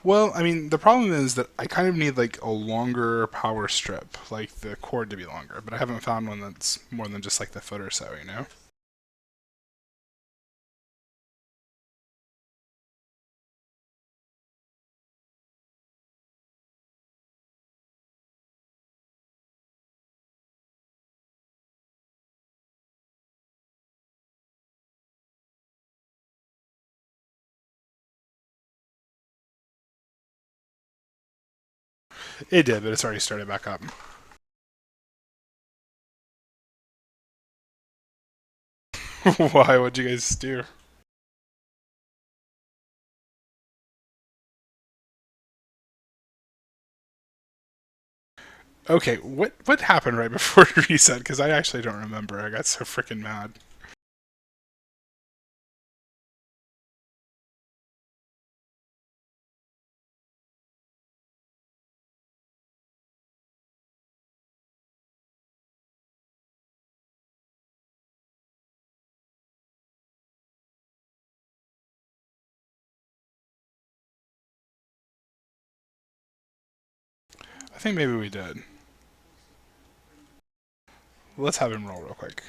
Well, I mean, the problem is that I kind of need like a longer power strip, like the cord to be longer, but I haven't found one that's more than just like the foot or so, you know? It did, but it's already started back up. Why? What'd you guys do? Okay, what happened right before it reset? Because I actually don't remember. I got so freaking mad. I think maybe we did. Let's have him roll real quick.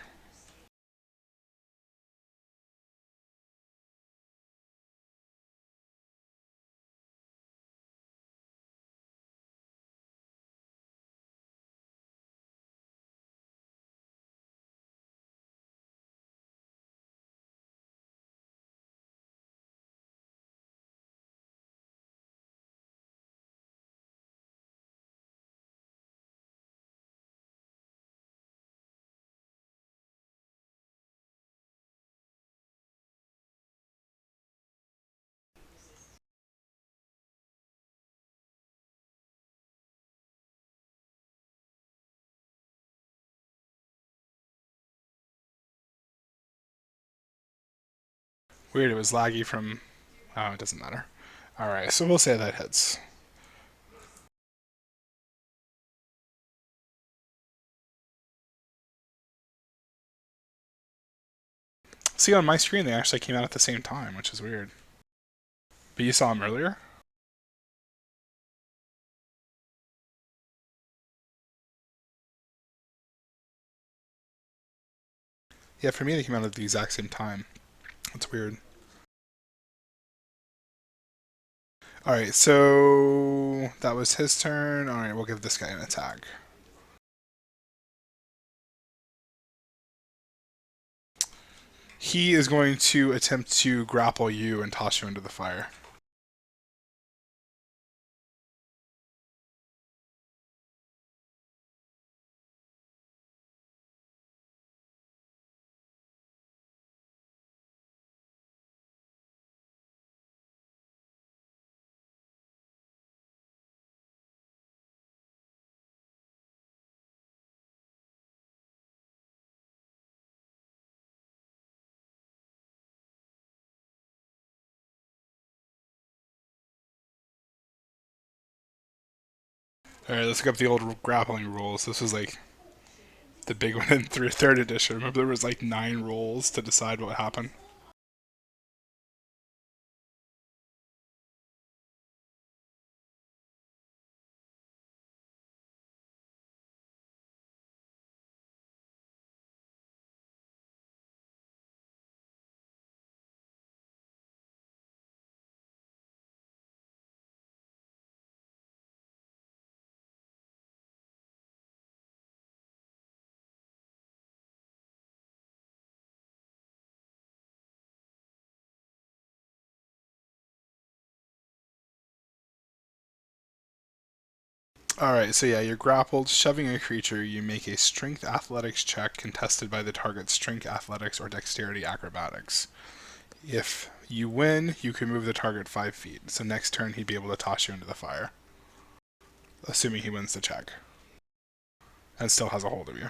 Weird, it was laggy from. Oh, it doesn't matter. Alright, so we'll say that hits. See, on my screen, they actually came out at the same time, which is weird. But you saw them earlier? Yeah, for me, they came out at the exact same time. That's weird. Alright, so that was his turn. Alright, we'll give this guy an attack. He is going to attempt to grapple you and toss you into the fire. Alright, let's look up the old grappling rules. This was like the big one in third edition. Remember, there was like 9 rolls to decide what happened. Alright, so yeah, you're grappled, shoving a creature. You make a strength athletics check contested by the target's strength athletics or dexterity acrobatics. If you win, you can move the target 5 feet. So next turn, he'd be able to toss you into the fire, assuming he wins the check and still has a hold of you.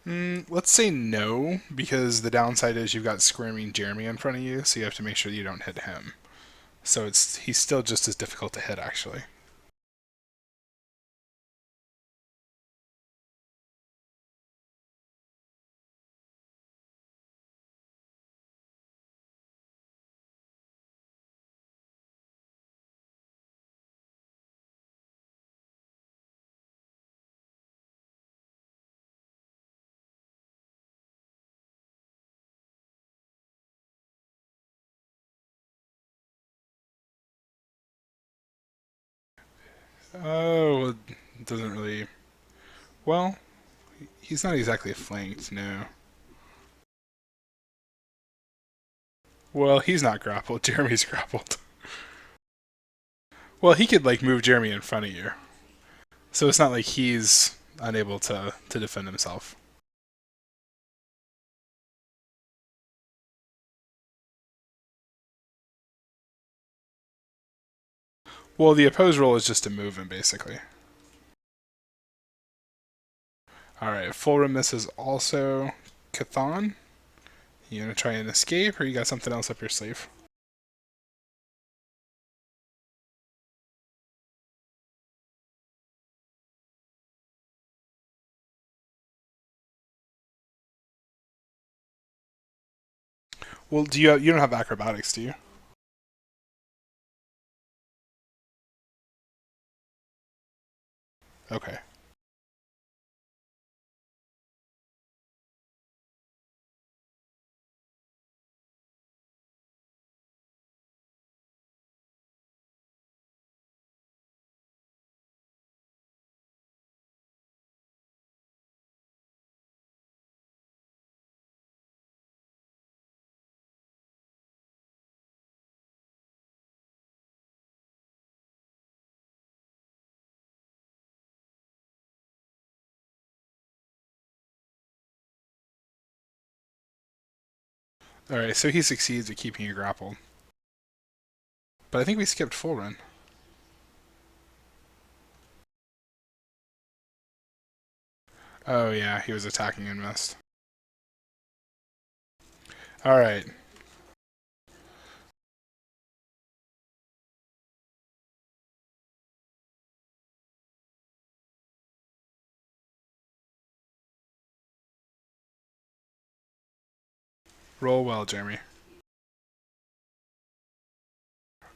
Let's say no, because the downside is you've got Screaming Jeremy in front of you, so you have to make sure you don't hit him. So he's still just as difficult to hit, actually. Oh, well, it doesn't really. Well, he's not exactly flanked, no. Well, he's not grappled. Jeremy's grappled. Well, he could like move Jeremy in front of you, so it's not like he's unable to defend himself. Well, the opposed roll is just to move him, basically. All right, full remiss is also Chthon. You gonna try and escape, or you got something else up your sleeve? Well, you don't have acrobatics, do you? Okay. All right, so he succeeds at keeping you grappled. But I think we skipped full run. Oh yeah, he was attacking and missed. All right. Roll well, Jeremy.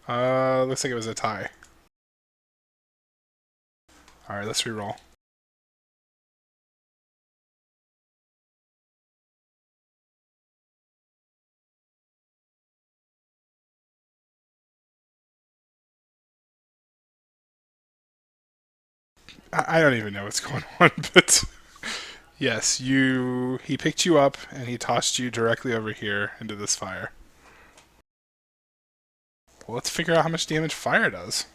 Looks like it was a tie. All right, let's re-roll. I don't even know what's going on, but yes, you. He picked you up and he tossed you directly over here into this fire. Well, let's figure out how much damage fire does.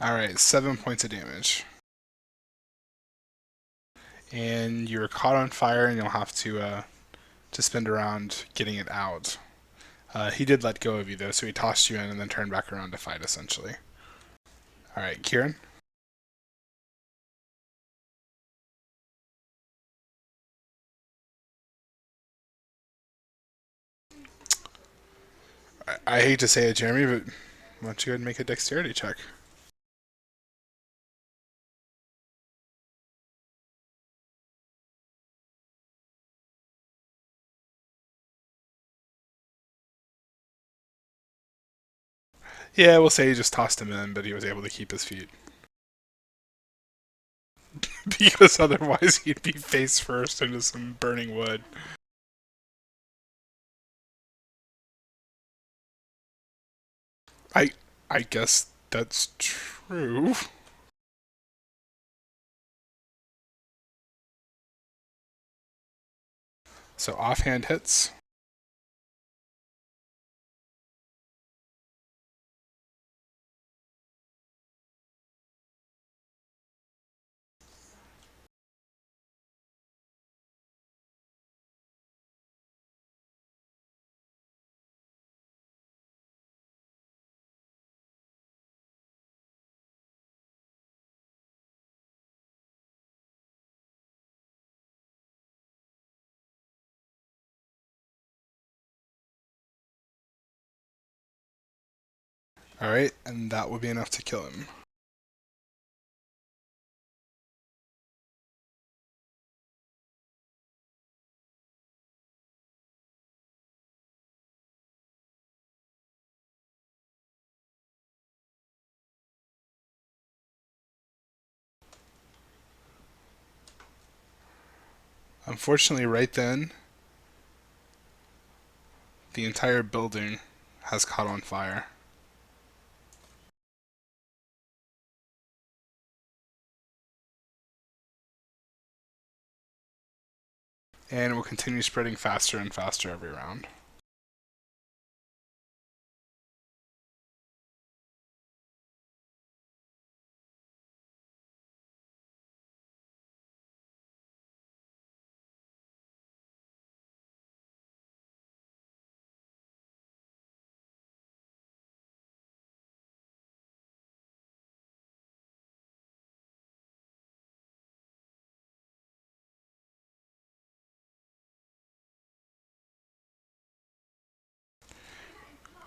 Alright, 7 points of damage. And you're caught on fire, and you'll have to spend around getting it out. He did let go of you, though, so he tossed you in and then turned back around to fight, essentially. Alright, Kieran? I hate to say it, Jeremy, but why don't you go ahead and make a dexterity check? Yeah, we'll say he just tossed him in, but he was able to keep his feet. Because otherwise he'd be face first into some burning wood. I I guess that's true. So offhand hits. Alright, and that would be enough to kill him. Unfortunately, right then, the entire building has caught on fire. And it will continue spreading faster and faster every round.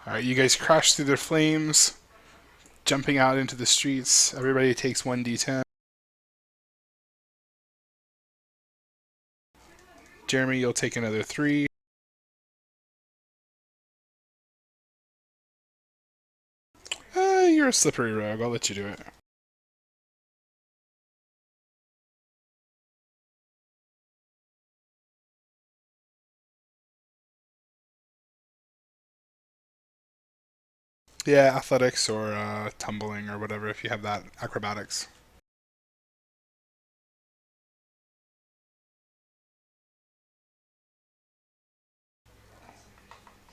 Alright, you guys crash through the flames, jumping out into the streets. Everybody takes 1d10. Jeremy, you'll take another 3. You're a slippery rogue. I'll let you do it. Yeah, athletics or tumbling or whatever if you have that. Acrobatics.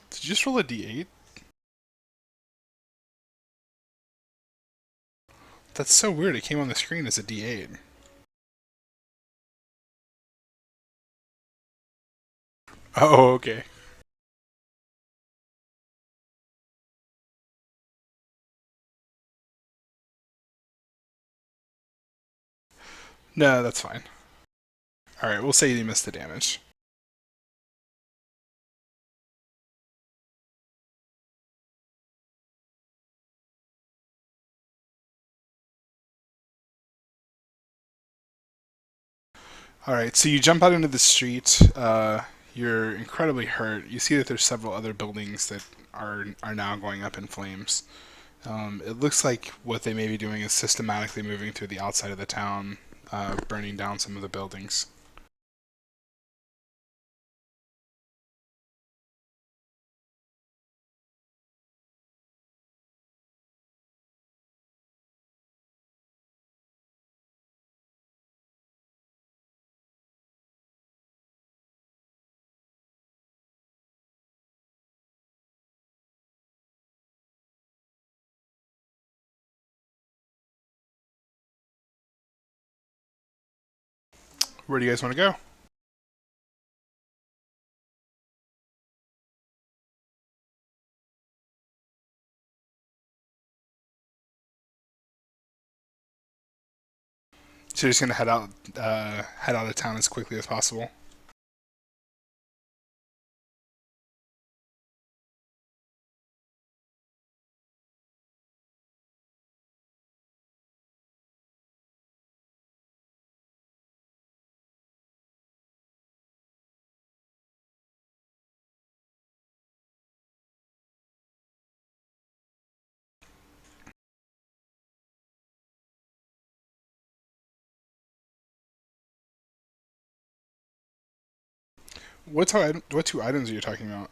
Did you just roll a d8? That's so weird. It came on the screen as a d8. Oh, okay. No, that's fine. Alright, we'll say you missed the damage. Alright, so you jump out into the street. You're incredibly hurt. You see that there's several other buildings that are now going up in flames. It looks like what they may be doing is systematically moving through the outside of the town, burning down some of the buildings. Where do you guys want to go? So you're just gonna head out of town as quickly as possible. What two items are you talking about?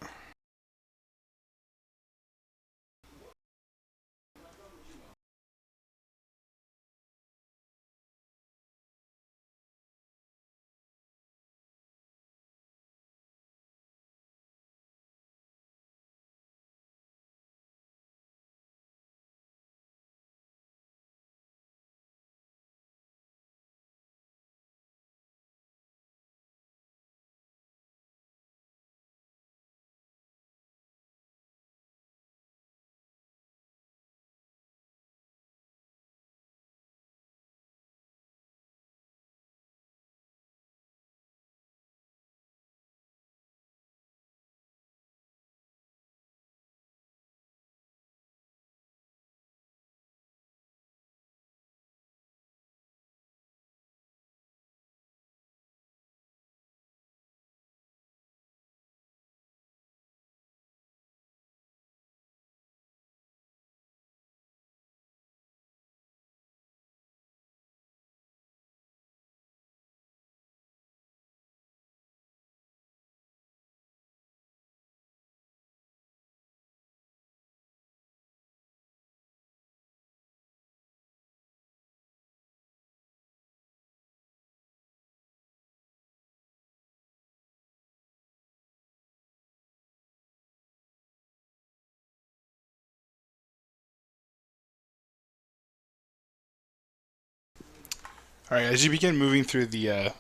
All right, as you begin moving through the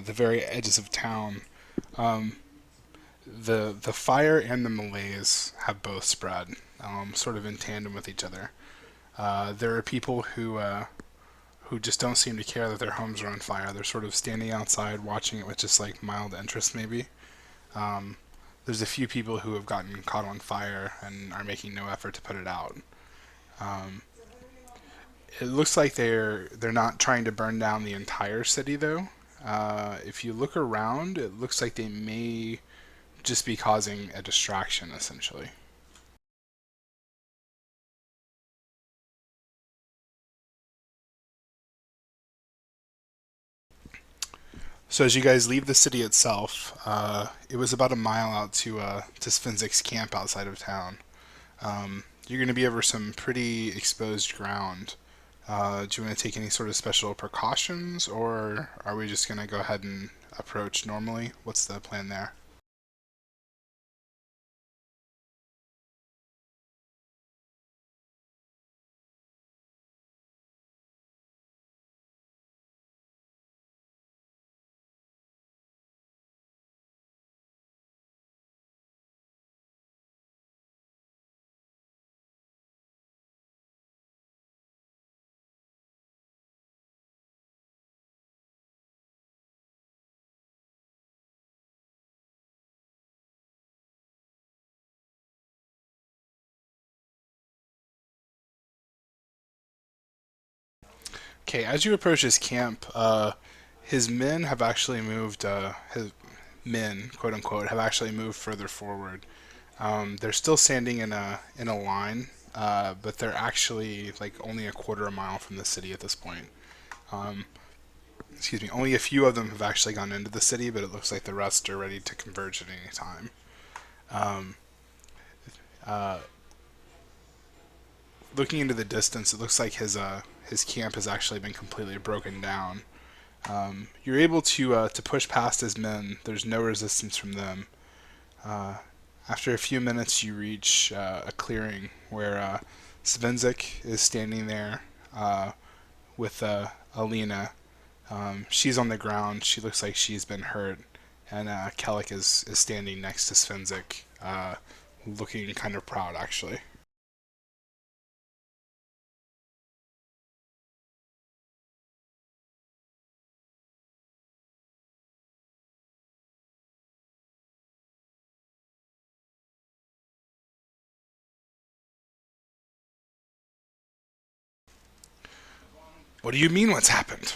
very edges of town, um, the fire and the malaise have both spread, sort of in tandem with each other. There are people who just don't seem to care that their homes are on fire. They're sort of standing outside watching it with just like mild interest, maybe. Um, there's a few people who have gotten caught on fire and are making no effort to put it out. Um, it looks like they're not trying to burn down the entire city though. If you look around, it looks like they may just be causing a distraction essentially. So as you guys leave the city itself, it was about a mile out to Svenzik's camp outside of town. You're going to be over some pretty exposed ground. Do you want to take any sort of special precautions, or are we just going to go ahead and approach normally? What's the plan there? Okay, as you approach his camp, his men have actually moved. His men, quote unquote, have actually moved further forward. They're still standing in a line, but they're actually like only a quarter a mile from the city at this point. Um, excuse me. Only a few of them have actually gone into the city, but it looks like the rest are ready to converge at any time. Um, uh, looking into the distance, it looks like his camp has actually been completely broken down. You're able to push past his men. There's no resistance from them. Uh, After a few minutes, you reach a clearing where Svenzik is standing there with Alina. She's on the ground. She looks like she's been hurt, and Kellic is standing next to Svenzik, looking kind of proud, actually. What do you mean, what's happened?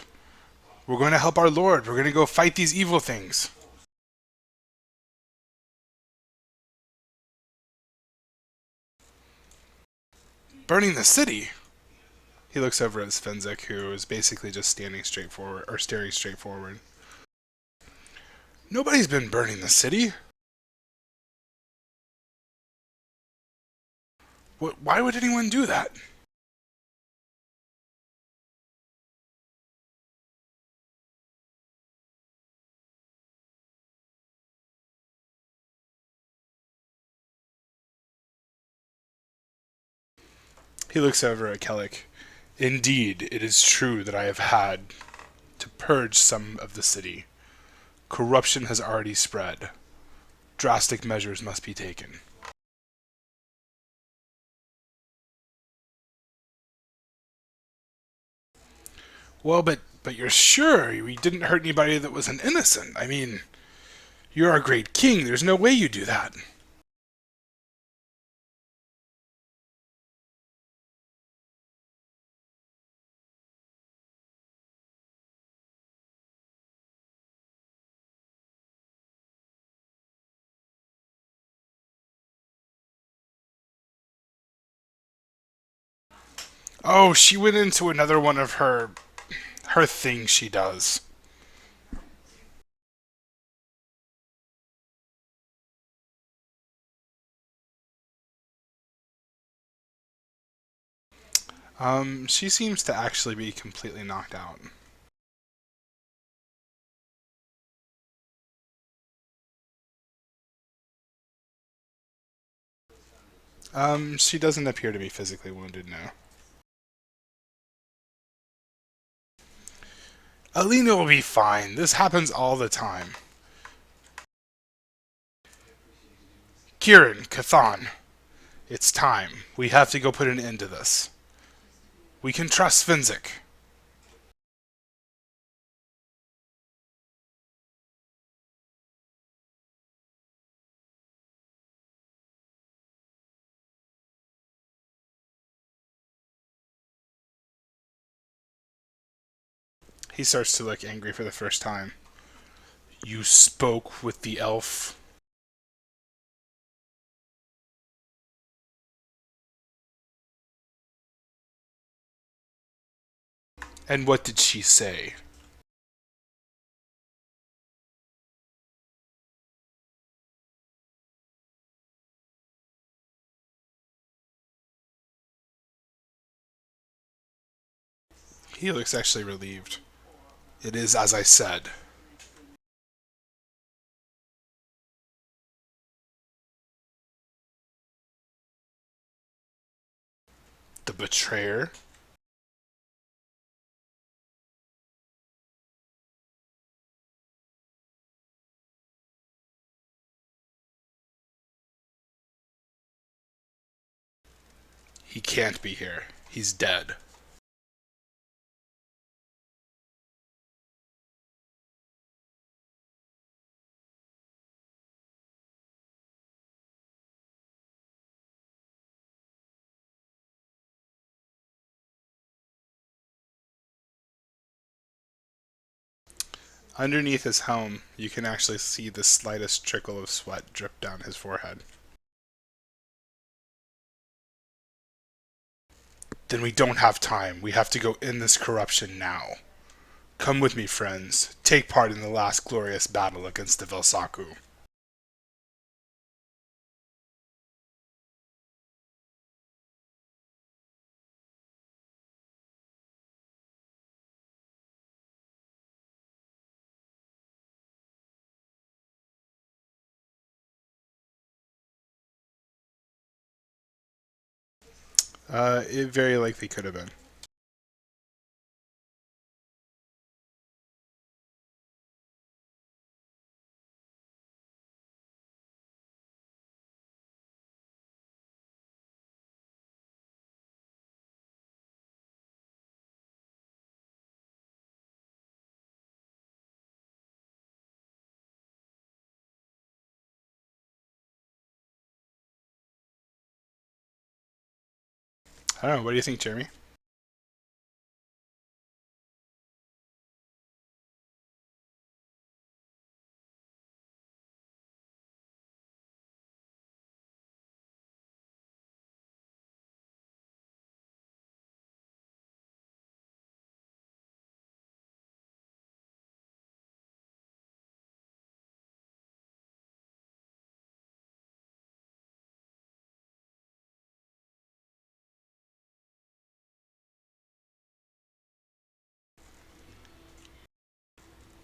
We're going to help our lord. We're going to go fight these evil things. Burning the city? He looks over at Svenzik, who is basically just standing straight forward, or staring straight forward. Nobody's been burning the city. Why would anyone do that? He looks over at Kellic. Indeed, it is true that I have had to purge some of the city. Corruption has already spread. Drastic measures must be taken. Well, but you're sure we didn't hurt anybody that was an innocent? I mean, you're our great king. There's no way you do that. Oh, she went into another one of her things she does. She seems to actually be completely knocked out. She doesn't appear to be physically wounded now. Alina will be fine. This happens all the time. Kieran, Cathan, it's time. We have to go put an end to this. We can trust Svenzik. He starts to look angry for the first time. You spoke with the elf. And what did she say? He looks actually relieved. It is as I said. The betrayer? He can't be here. He's dead. Underneath his helm, you can actually see the slightest trickle of sweat drip down his forehead. Then we don't have time. We have to go end this corruption now. Come with me, friends. Take part in the last glorious battle against the Velsaku. It very likely could have been. I don't know. What do you think, Jeremy?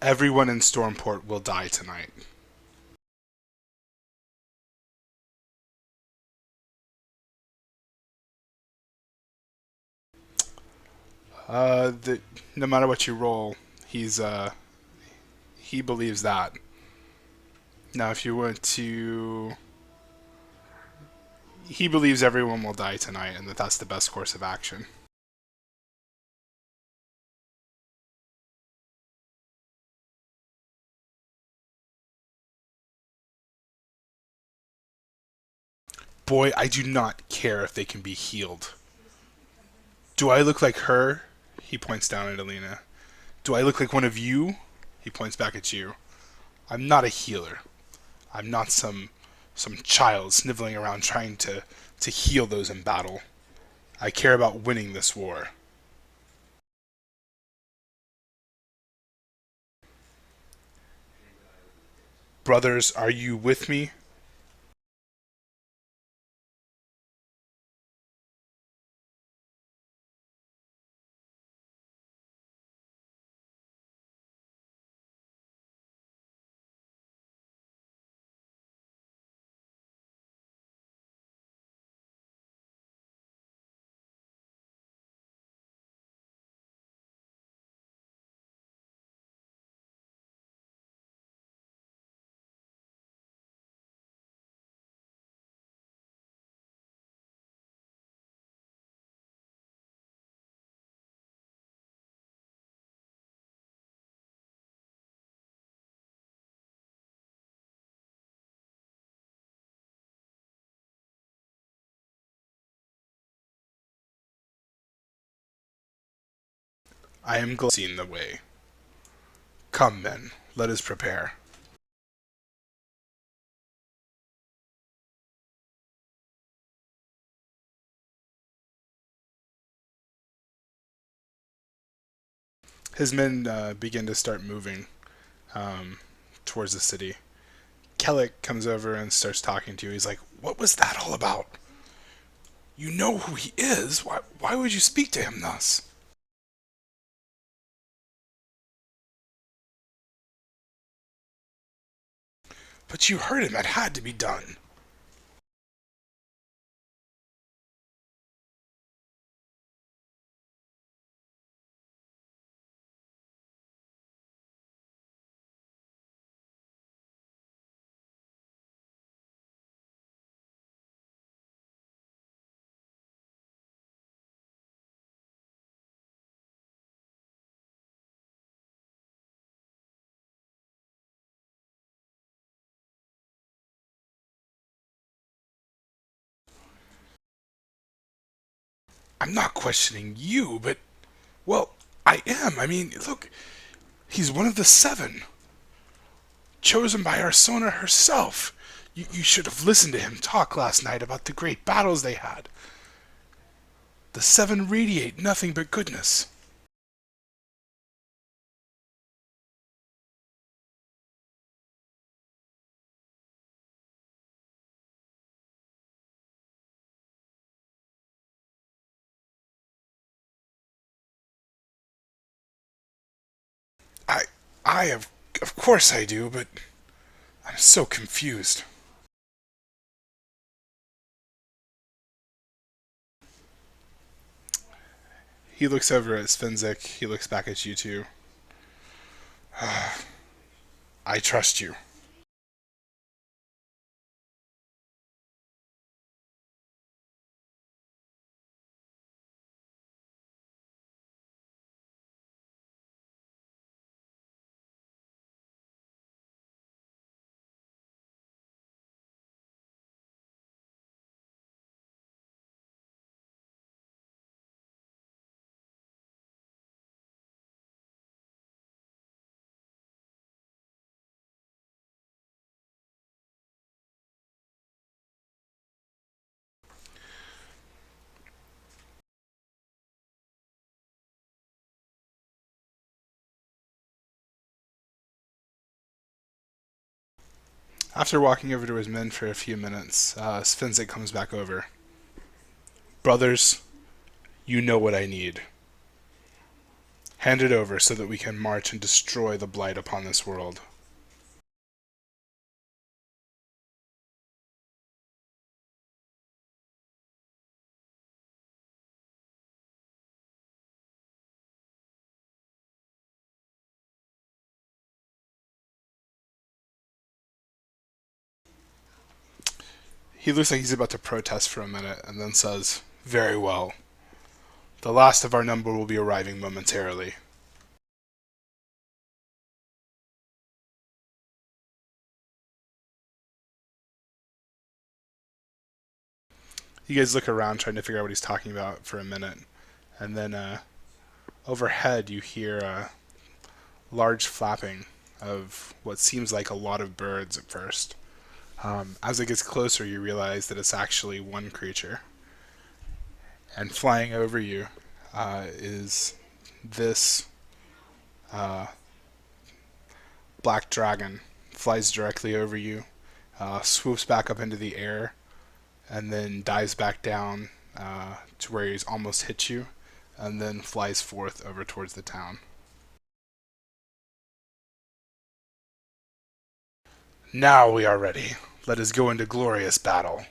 Everyone in Stormport will die tonight. The, no matter what you roll, he believes that. Now, if you want to, he believes everyone will die tonight, and that that's the best course of action. Boy, I do not care if they can be healed. Do I look like her? He points down at Alina. Do I look like one of you? He points back at you. I'm not a healer. I'm not some child sniveling around trying to heal those in battle. I care about winning this war. Brothers, are you with me? I am glad seen the way. Come, men, let us prepare. His men begin to start moving um, towards the city. Kellic comes over and starts talking to you. He's like, "What was that all about? You know who he is. Why would you speak to him thus?" But you heard him. It had to be done. I'm not questioning you, but, well, I am. I mean, look, he's one of the seven, chosen by Arsona herself. You should have listened to him talk last night about the great battles they had. The seven radiate nothing but goodness. I, I of course I do, but I'm so confused. He looks over at Svenzik. He looks back at you two. I trust you. After walking over to his men for a few minutes, Svenzik comes back over. Brothers, you know what I need. Hand it over so that we can march and destroy the blight upon this world. He looks like he's about to protest for a minute and then says, Very well. The last of our number will be arriving momentarily. You guys look around trying to figure out what he's talking about for a minute. And then overhead you hear a large flapping of what seems like a lot of birds at first. As it gets closer, you realize that it's actually one creature. And flying over you is this black dragon. Flies directly over you, swoops back up into the air, and then dives back down to where he's almost hit you, and then flies forth over towards the town. Now we are ready. Let us go into glorious battle.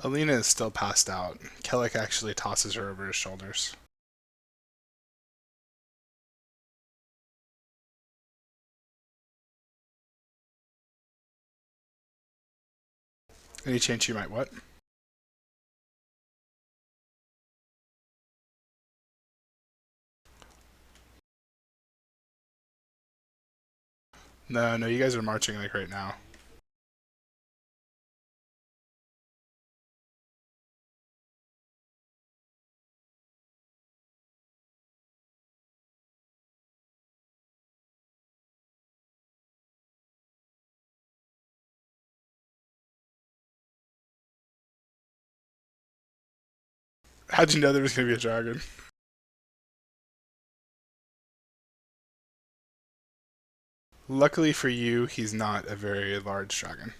Alina is still passed out. Kellic actually tosses her over his shoulders. Any chance you might what? No, you guys are marching like right now. How'd you know there was going to be a dragon? Luckily for you, he's not a very large dragon.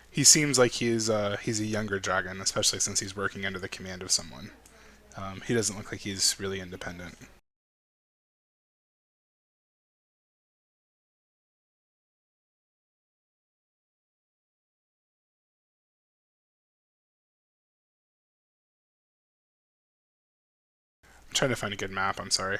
He seems like he's a younger dragon, especially since he's working under the command of someone. He doesn't look like he's really independent. I'm trying to find a good map, I'm sorry.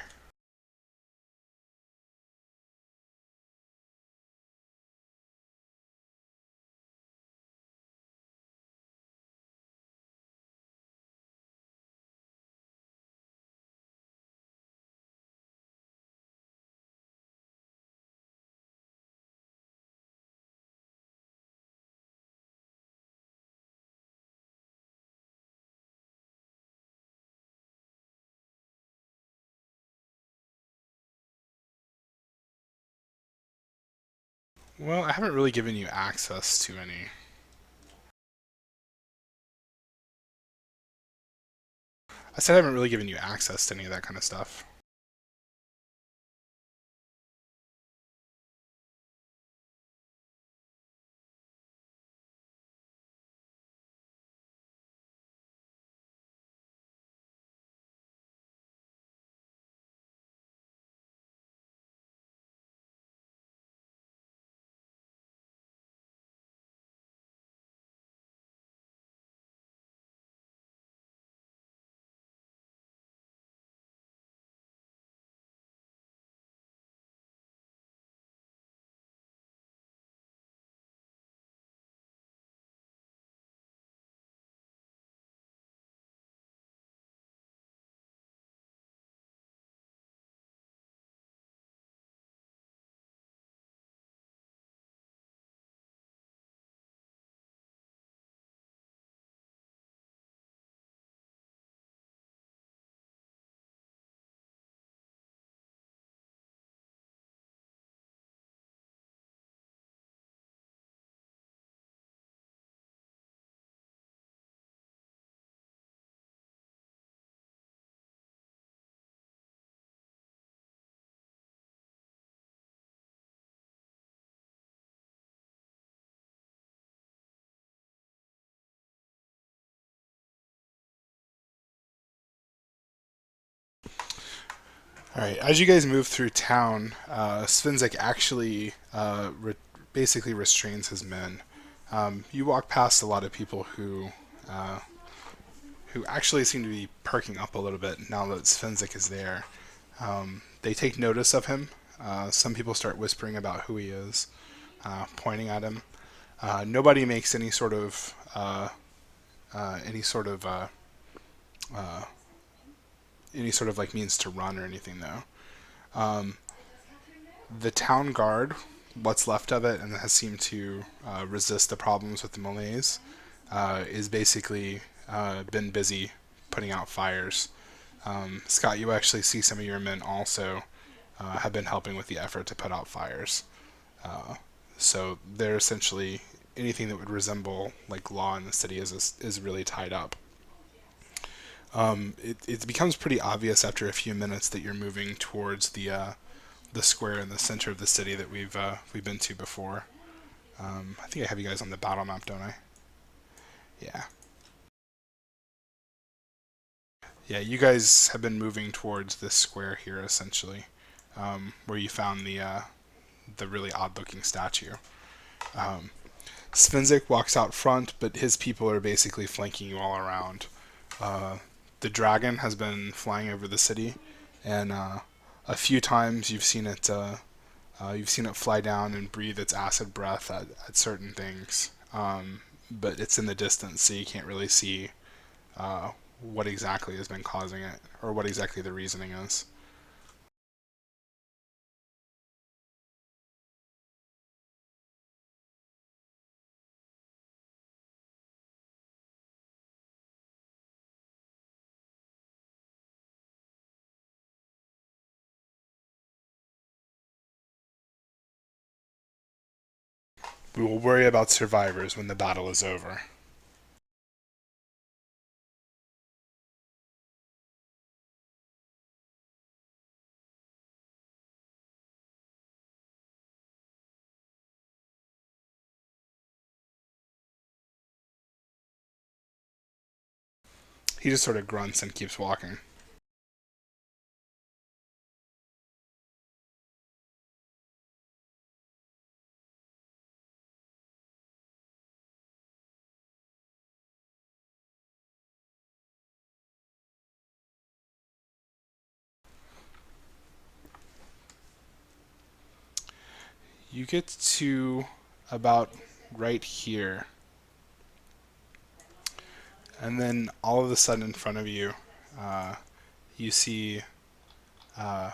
Well, I haven't really given you access to any. I said I haven't really given you access to any of that kind of stuff. All right, as you guys move through town, Svenzik actually basically restrains his men. You walk past a lot of people uh, who actually seem to be perking up a little bit now that Svenzik is there. They take notice of him. Some people start whispering about who he is, pointing at him. Nobody makes any sort of uh, any sort of like means to run or anything though. Um, the town guard, what's left of it, and has seemed to resist the problems with the Malays, is basically been busy putting out fires. Scott, you actually see some of your men also have been helping with the effort to put out fires. Uh, so they're essentially anything that would resemble like law in the city is really tied up. It becomes pretty obvious after a few minutes that you're moving towards the square in the center of the city that we've been to before. I think I have you guys on the battle map, don't I? Yeah. Yeah, you guys have been moving towards this square here, essentially, where you found the really odd-looking statue. Um, Svenzik walks out front, but his people are basically flanking you all around. Uh, the dragon has been flying over the city, and a few times you've seen it fly down and breathe its acid breath at certain things. But it's in the distance, so you can't really see uh, what exactly has been causing it, or what exactly the reasoning is. We will worry about survivors when the battle is over. He just sort of grunts and keeps walking. You get to about right here, and then all of a sudden in front of you, uh, you see uh,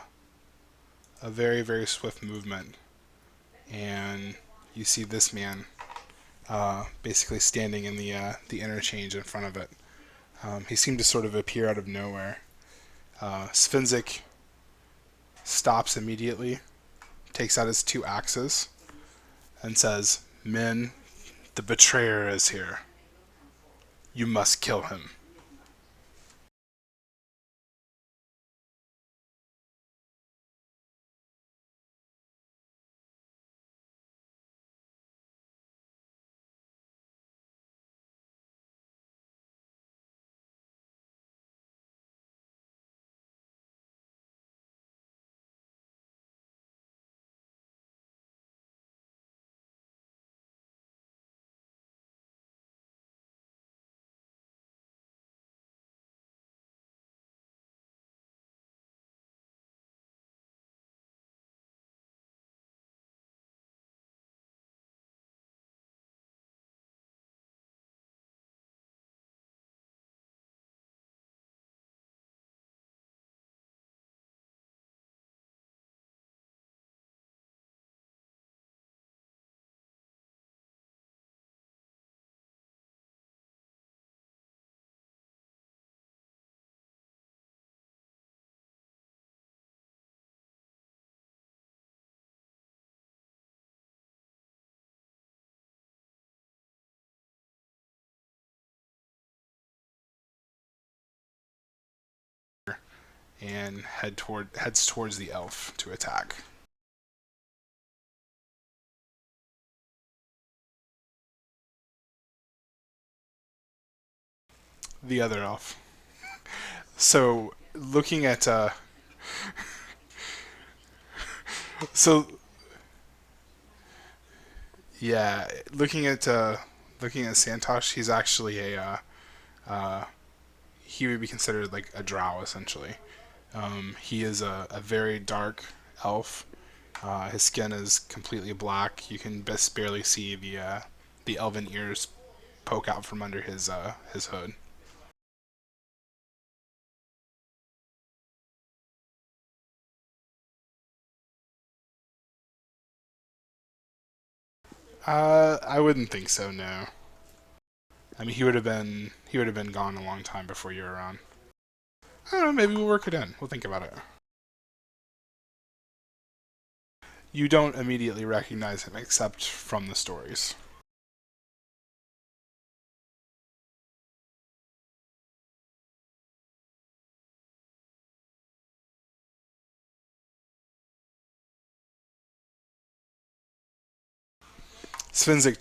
a very, very swift movement, and you see this man basically standing in the interchange in front of it. He seemed to sort of appear out of nowhere. Svenzik stops immediately, takes out his two axes, and says, "Men, the betrayer is here. You must kill him." And heads towards the elf to attack. The other elf. So looking at So yeah, looking at Santosh, he's actually uh, he would be considered like a drow essentially. He is a very dark elf. His skin is completely black. You can best barely see the elven ears poke out from under his hood. I wouldn't think so. No. I mean, he would have been gone a long time before you were around. I don't know. Maybe we'll work it in. We'll think about it. You don't immediately recognize him except from the stories. Svenzik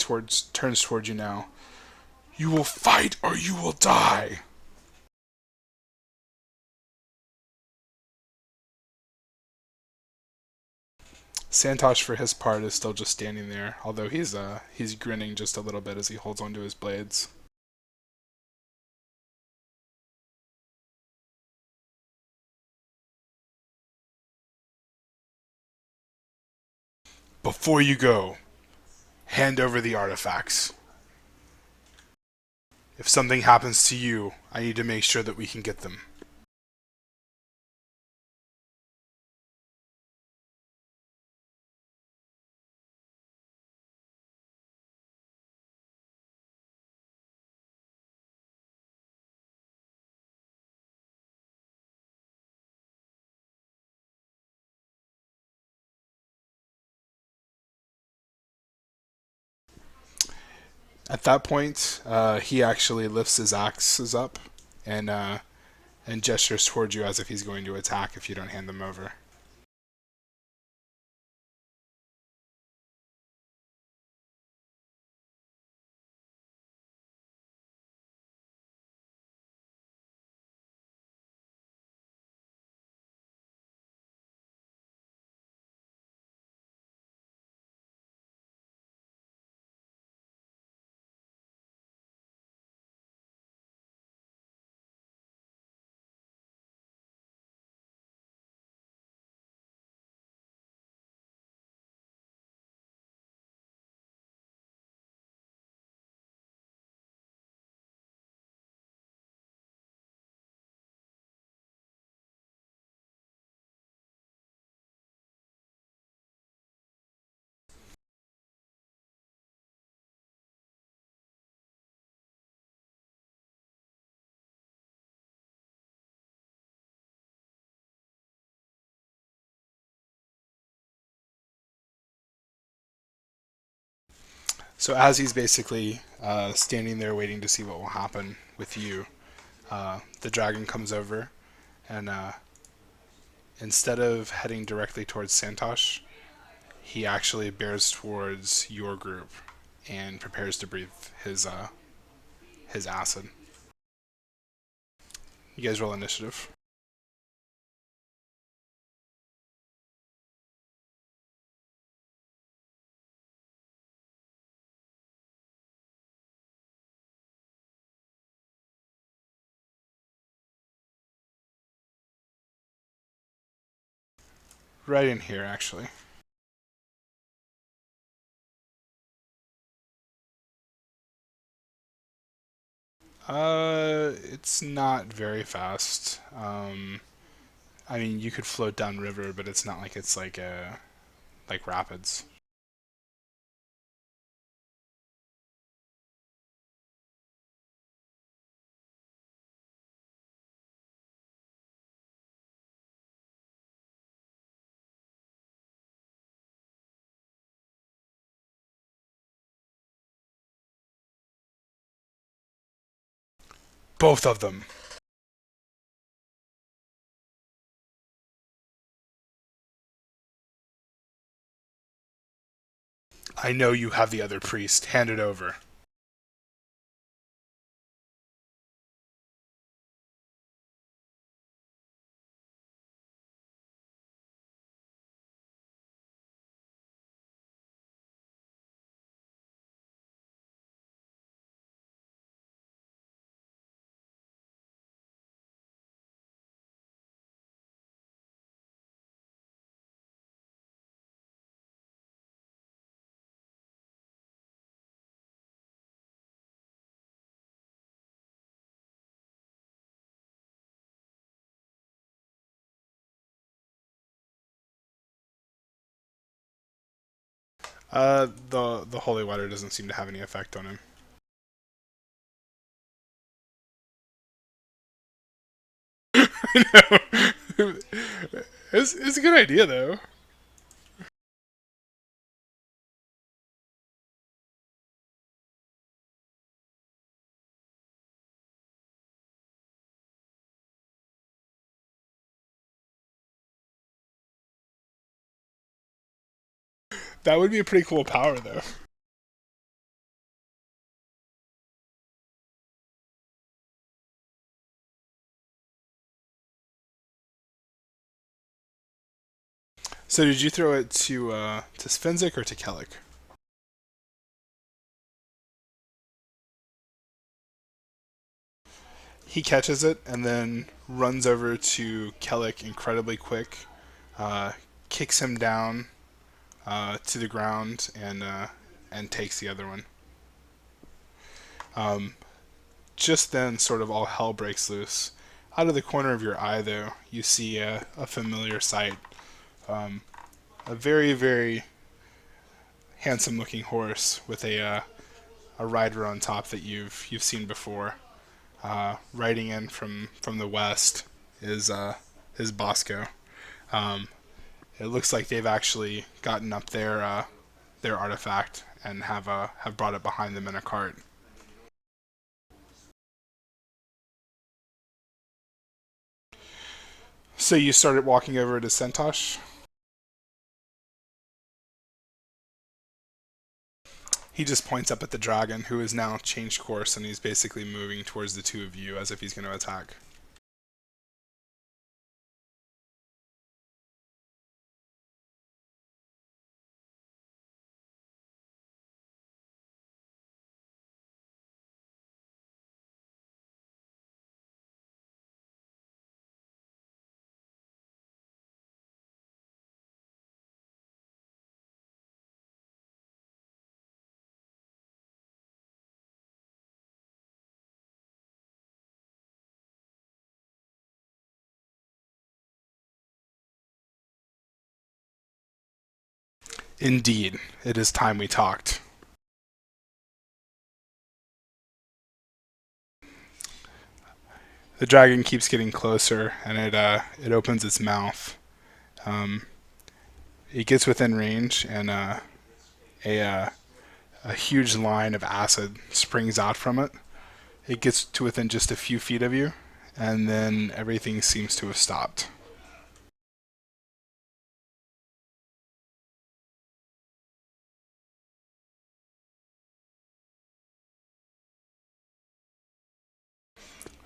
turns towards you now. You will fight or you will die. Santosh, for his part, is still just standing there, although he's grinning just a little bit as he holds onto his blades. Before you go, hand over the artifacts. If something happens to you, I need to make sure that we can get them. At that point, he actually lifts his axes up and and gestures towards you as if he's going to attack if you don't hand them over. So as he's basically standing there waiting to see what will happen with you, the dragon comes over and instead of heading directly towards Santosh, he actually bears towards your group and prepares to breathe his acid. You guys roll initiative. Right in here, actually. It's not very fast. I mean, you could float down river, but it's not like it's like rapids. Both of them. I know you have the other priest. Hand it over. The holy water doesn't seem to have any effect on him. I know. It's a good idea though. That would be a pretty cool power though. So did you throw it to Svenzik or to Kellic? He catches it and then runs over to Kellic incredibly quick, uh, kicks him down to the ground, and takes the other one. Um, just then, sort of all hell breaks loose. Out of the corner of your eye, though, you see a familiar sight. Um, a very, very handsome-looking horse with a rider on top that you've seen before. Riding in from the west is Bosco. Um, it looks like they've actually gotten up their artifact and have brought it behind them in a cart. So you started walking over to Sentosh. He just points up at the dragon, who has now changed course, and he's basically moving towards the two of you as if he's going to attack. Indeed, it is time we talked. The dragon keeps getting closer, and it opens its mouth. Um, it gets within range, and a a huge line of acid springs out from it. It gets to within just a few feet of you, and then everything seems to have stopped.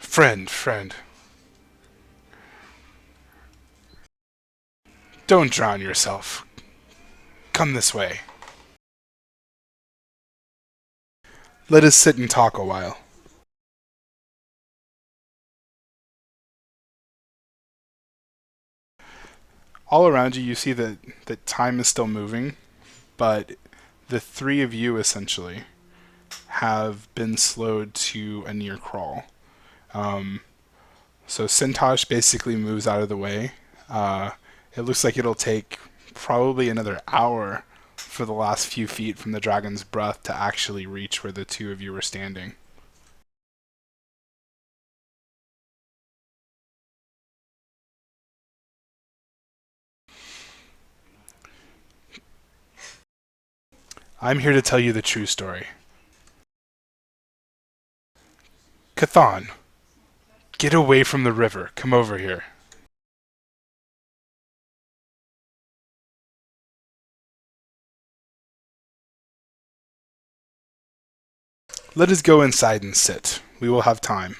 Friend, don't drown yourself. Come this way. Let us sit and talk a while. All around you, you see that time is still moving, but the three of you essentially have been slowed to a near crawl. Um, so Sintosh basically moves out of the way. Uh, it looks like it'll take probably another hour for the last few feet from the dragon's breath to actually reach where the two of you were standing. I'm here to tell you the true story. Cathan, get away from the river. Come over here. Let us go inside and sit. We will have time.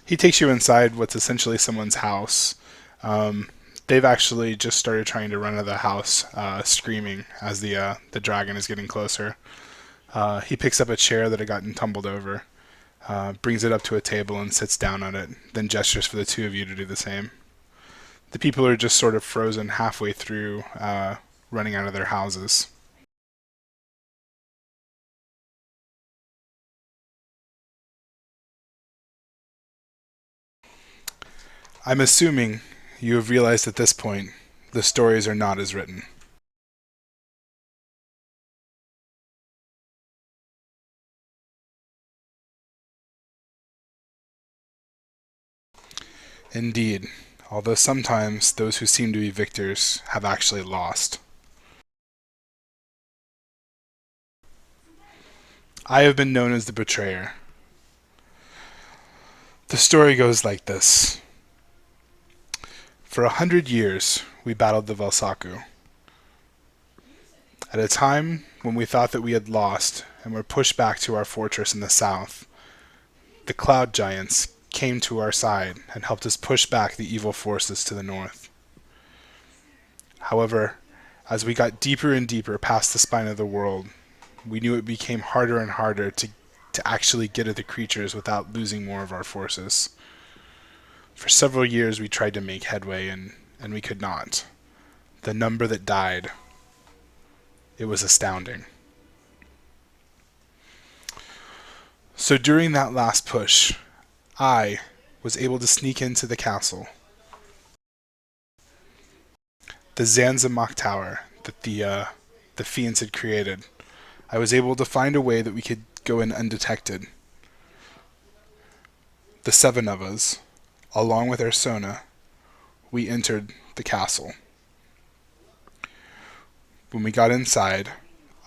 He takes you inside what's essentially someone's house. Um, they've actually just started trying to run out of the house, screaming as the dragon is getting closer. He picks up a chair that had gotten tumbled over, brings it up to a table and sits down on it, then gestures for the two of you to do the same. The people are just sort of frozen halfway through running out of their houses. I'm assuming you have realized at this point the stories are not as written. Indeed, although sometimes those who seem to be victors have actually lost. I have been known as the betrayer. The story goes like this. For 100 years, we battled the Velsaku. At a time when we thought that we had lost and were pushed back to our fortress in the south, the Cloud Giants came to our side and helped us push back the evil forces to the north. However, as we got deeper and deeper past the spine of the world, we knew it became harder and harder to actually get at the creatures without losing more of our forces. For several years we tried to make headway and we could not. The number that died, it was astounding. So during that last push, I was able to sneak into the castle. The Zanzimak Tower that the fiends had created. I was able to find a way that we could go in undetected. The 7 of us, along with Ersona, we entered the castle. When we got inside,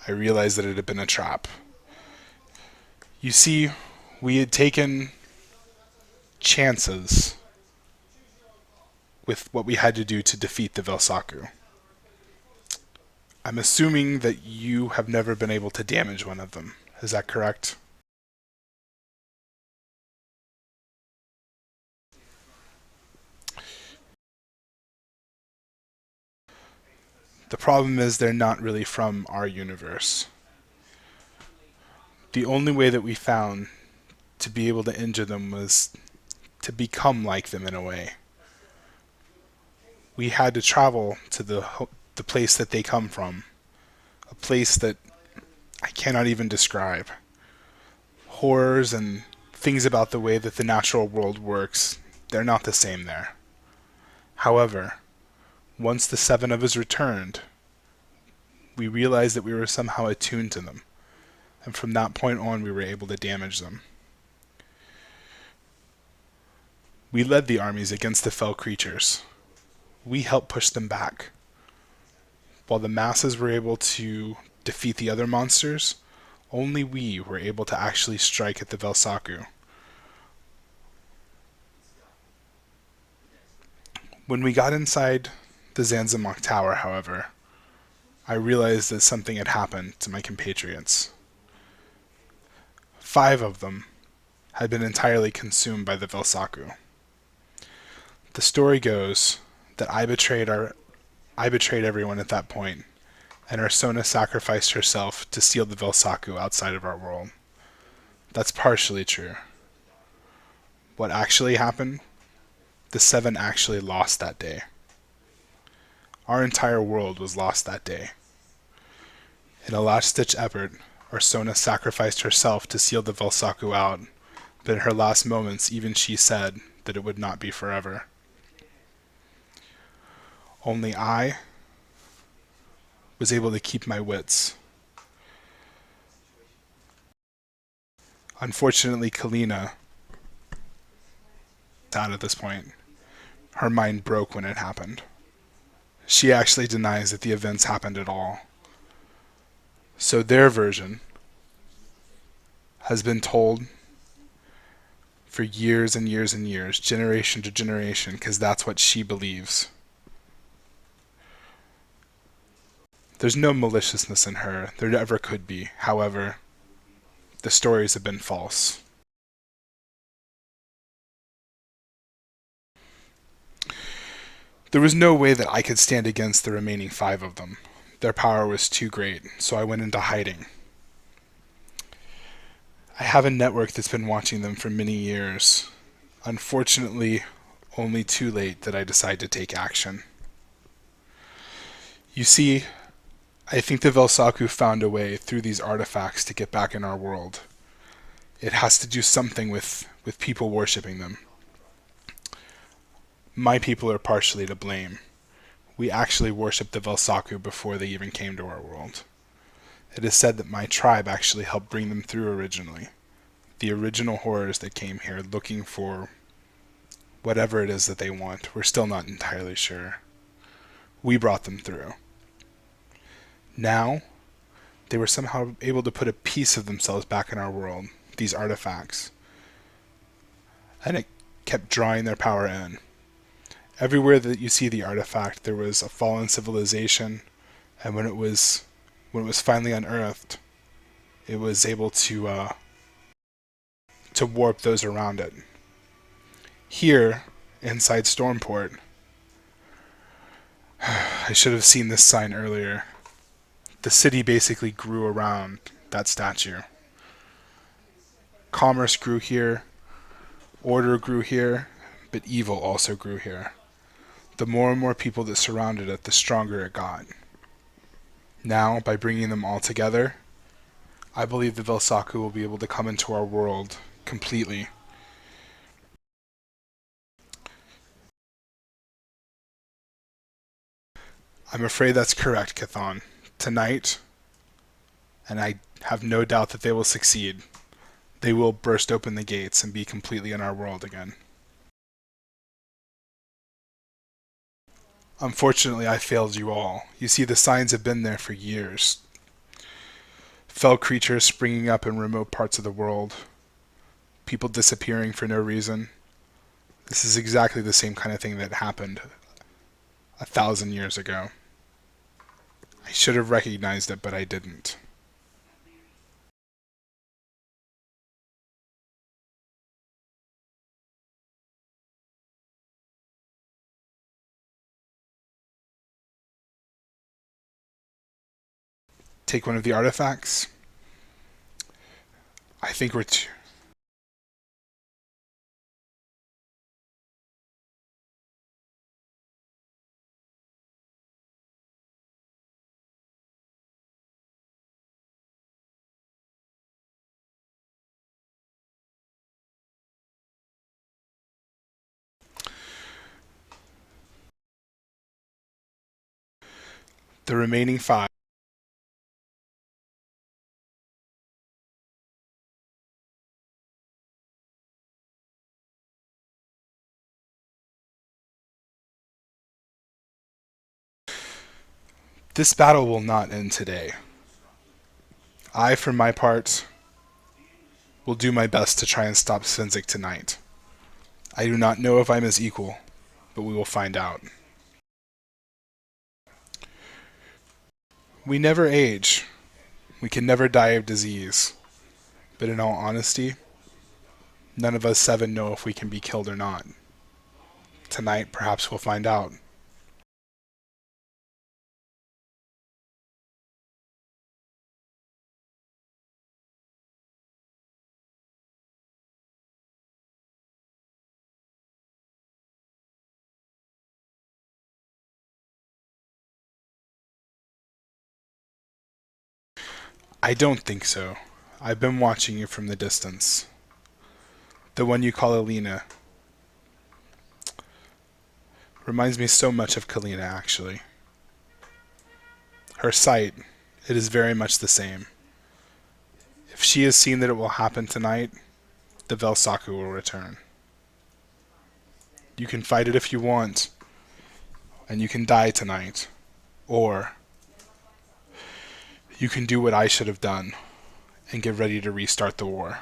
I realized that it had been a trap. You see, we had taken chances with what we had to do to defeat the Velsaku. I'm assuming that you have never been able to damage one of them. Is that correct? The problem is they're not really from our universe. The only way that we found to be able to injure them was to become like them in a way. We had to travel to the place that they come from, a place that I cannot even describe. Horrors and things about the way that the natural world works, they're not the same there. However, once the 7 of us returned, we realized that we were somehow attuned to them, and from that point on we were able to damage them. We led the armies against the fell creatures. We helped push them back. While the masses were able to defeat the other monsters, only we were able to actually strike at the Velsaku. When we got inside the Zanzimak Tower, however, I realized that something had happened to my compatriots. 5 of them had been entirely consumed by the Velsaku. The story goes that I betrayed everyone at that point, and Ersona sacrificed herself to steal the Velsaku outside of our world. That's partially true. What actually happened? The 7 actually lost that day. Our entire world was lost that day. In a last-ditch effort, Ersona sacrificed herself to seal the Velsaku out, but in her last moments even she said that it would not be forever. Only I was able to keep my wits. Unfortunately, Kalina, out at this point, her mind broke when it happened. She actually denies that the events happened at all. So their version has been told for years and years and years, generation to generation, because that's what she believes. There's no maliciousness in her. There never could be. However, the stories have been false. There was no way that I could stand against the remaining 5 of them. Their power was too great, so I went into hiding. I have a network that's been watching them for many years. Unfortunately, only too late did I decide to take action. You see, I think the Velsaku found a way through these artifacts to get back in our world. It has to do something with people worshipping them. My people are partially to blame. We actually worshipped the Velsaku before they even came to our world. It is said that my tribe actually helped bring them through originally. The original horrors that came here looking for whatever it is that they want. We're still not entirely sure. We brought them through. Now, they were somehow able to put a piece of themselves back in our world, these artifacts. And it kept drawing their power in. Everywhere that you see the artifact, there was a fallen civilization, and when it was finally unearthed, it was able to warp those around it. Here, inside Stormport, I should have seen this sign earlier. The city basically grew around that statue. Commerce grew here, order grew here, but evil also grew here. The more and more people that surrounded it, the stronger it got. Now, by bringing them all together, I believe the Velsaku will be able to come into our world completely. I'm afraid that's correct, Chthon. Tonight, and I have no doubt that they will succeed, they will burst open the gates and be completely in our world again. Unfortunately, I failed you all. You see, the signs have been there for years. Fell creatures springing up in remote parts of the world. People disappearing for no reason. This is exactly the same kind of thing that happened 1,000 years ago. I should have recognized it, but I didn't. Take one of the artifacts. I think we're too... The remaining 5. This battle will not end today. I, for my part, will do my best to try and stop Svenzik tonight. I do not know if I'm his equal, but we will find out. We never age. We can never die of disease. But in all honesty, none of us 7 know if we can be killed or not. Tonight, perhaps we'll find out. I don't think so. I've been watching you from the distance. The one you call Alina reminds me so much of Kalina, actually. Her sight, it is very much the same. If she has seen that it will happen tonight, the Velsaku will return. You can fight it if you want, and you can die tonight. Or you can do what I should have done and get ready to restart the war.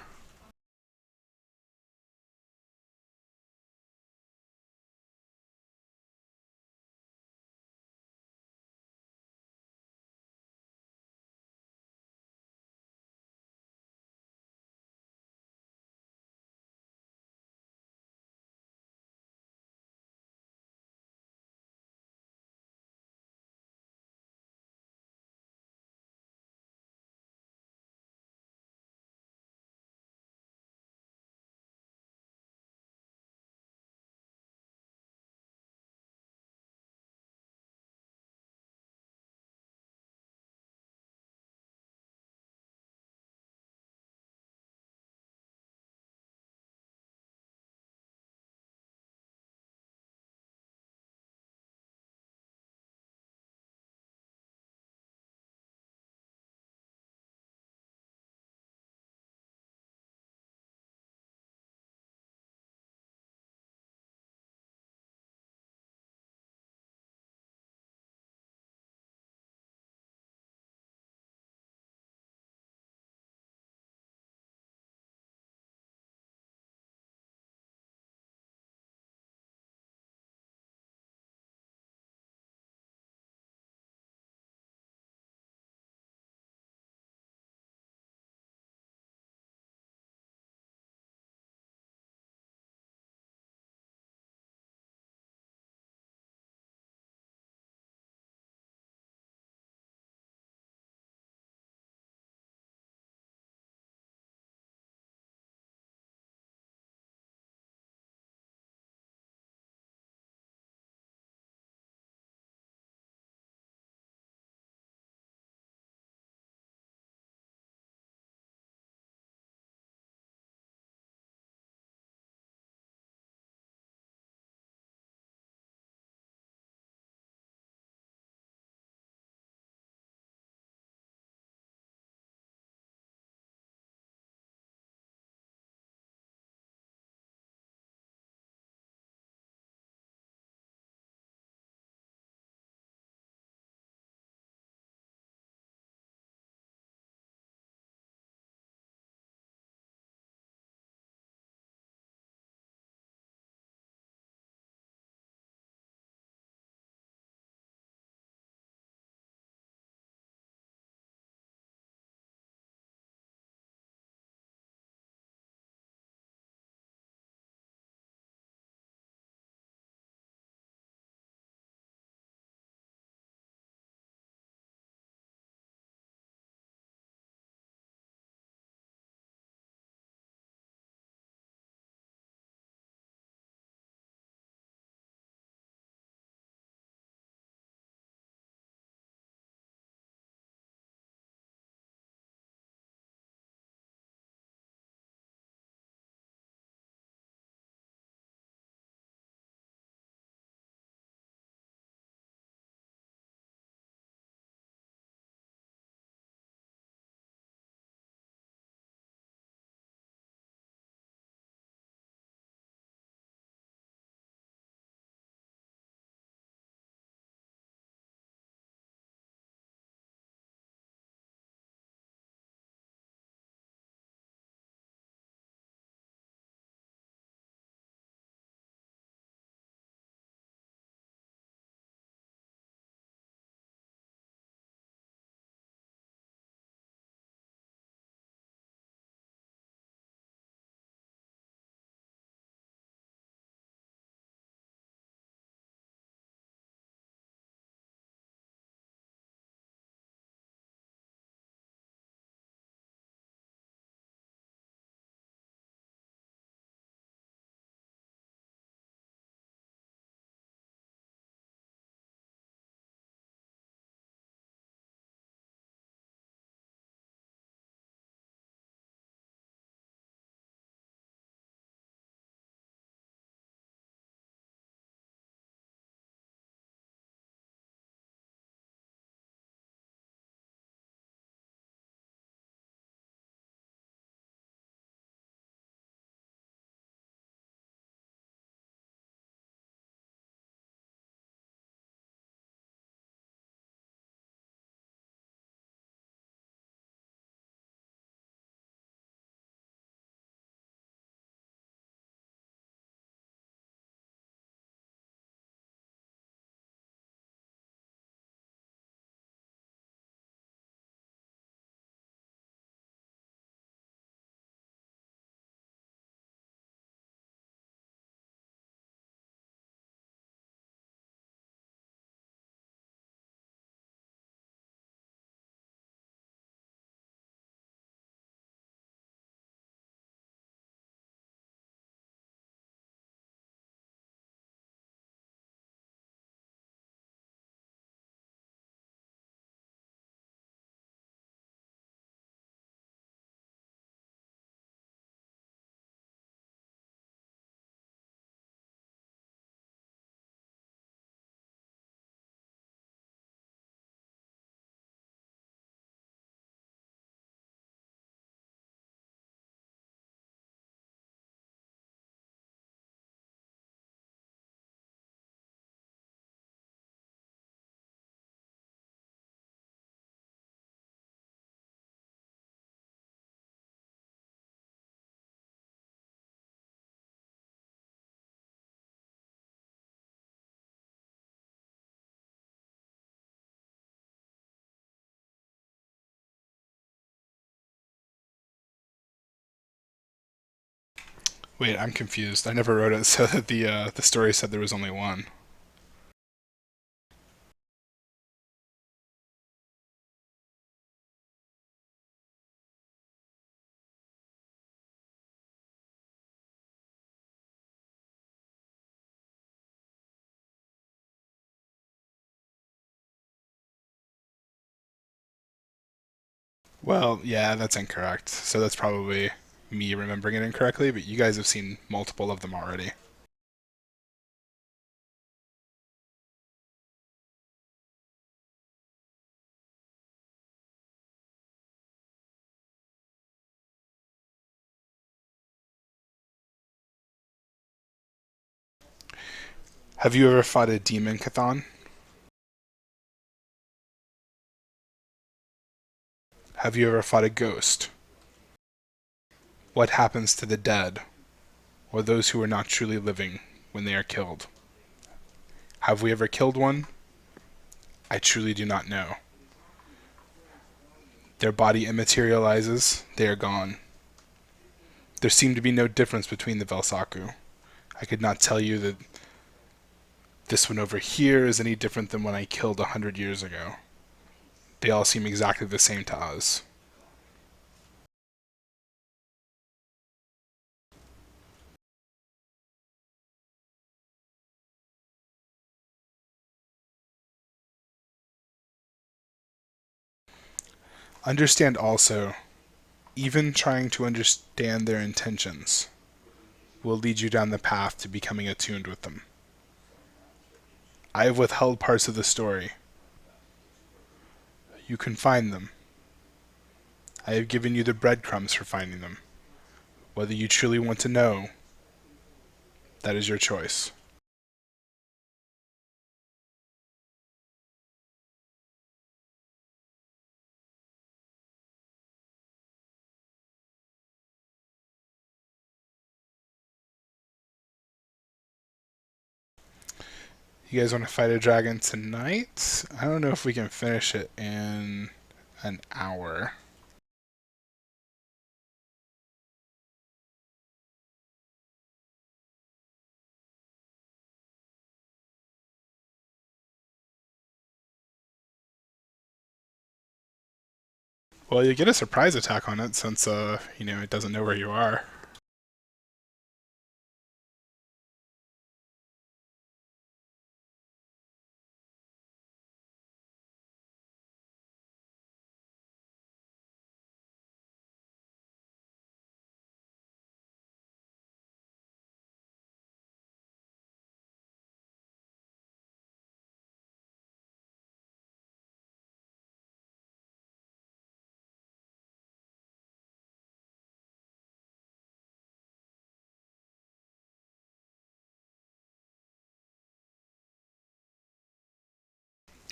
Wait, I'm confused. I never wrote it so that the story said there was only one. Well, yeah, that's incorrect. So that's probably me remembering it incorrectly, but you guys have seen multiple of them already. Have you ever fought a demon, Cathan? Have you ever fought a ghost? What happens to the dead, or those who are not truly living, when they are killed? Have we ever killed one? I truly do not know. Their body immaterializes, they are gone. There seemed to be no difference between the Velsaku. I could not tell you that this one over here is any different than when I killed 100 years ago. They all seem exactly the same to us. Understand also, even trying to understand their intentions will lead you down the path to becoming attuned with them. I have withheld parts of the story. You can find them. I have given you the breadcrumbs for finding them. Whether you truly want to know, that is your choice. You guys want to fight a dragon tonight? I don't know if we can finish it in an hour. Well, you get a surprise attack on it since, it doesn't know where you are.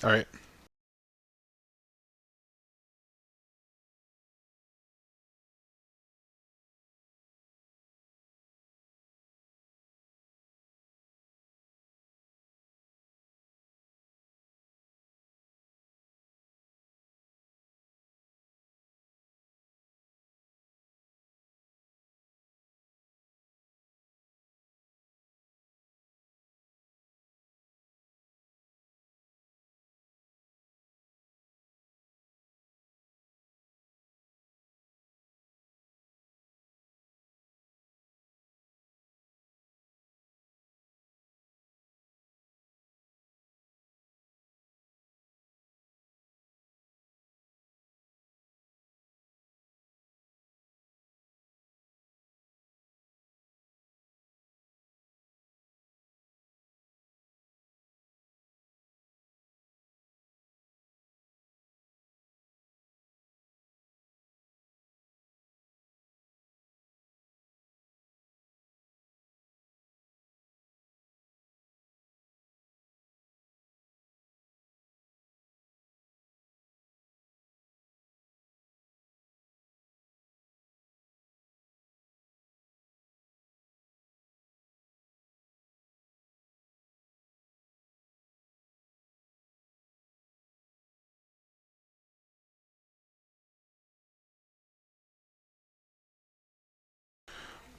Alright.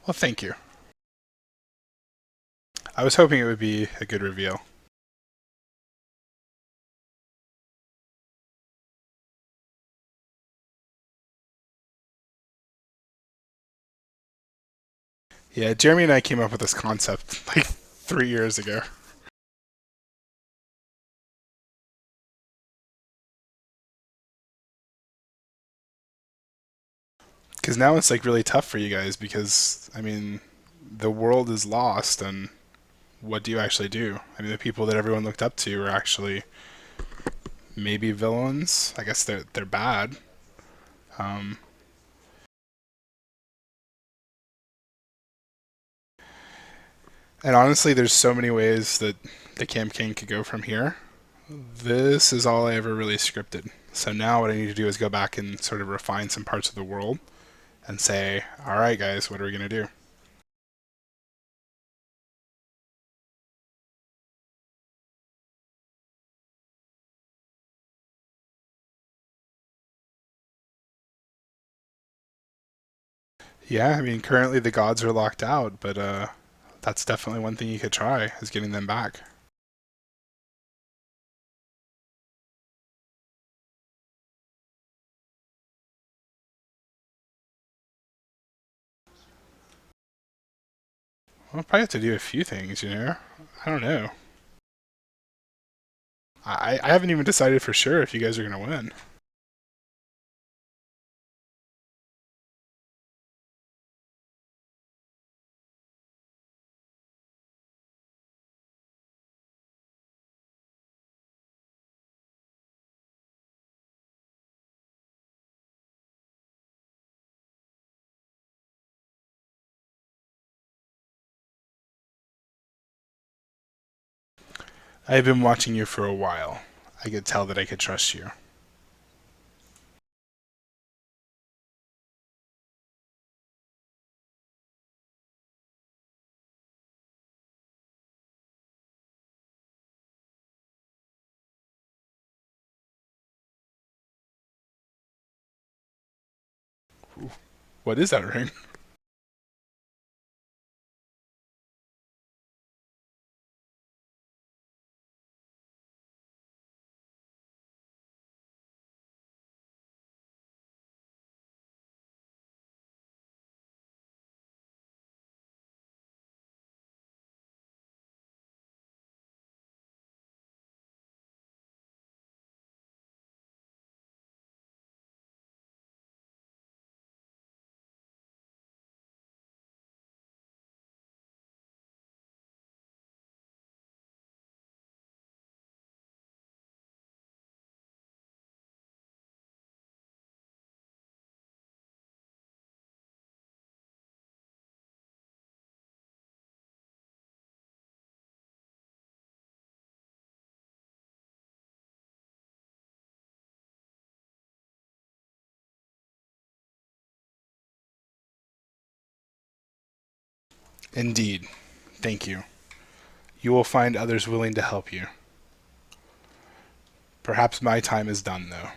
Well, thank you. I was hoping it would be a good reveal. Yeah, Jeremy and I came up with this concept like 3 years ago. Because now it's like really tough for you guys because, I mean, the world is lost and what do you actually do? I mean, the people that everyone looked up to are actually maybe villains. I guess they're bad. Um, and honestly, there's so many ways that the campaign could go from here. This is all I ever really scripted. So now what I need to do is go back and sort of refine some parts of the world and say, all right, guys, what are we going to do? Yeah, I mean, currently the gods are locked out, but that's definitely one thing you could try is getting them back. We'll probably have to do a few things, you know? I don't know. I haven't even decided for sure if you guys are going to win. I've been watching you for a while. I could tell that I could trust you. What is that ring? Indeed. Thank you. You will find others willing to help you. Perhaps my time is done, though.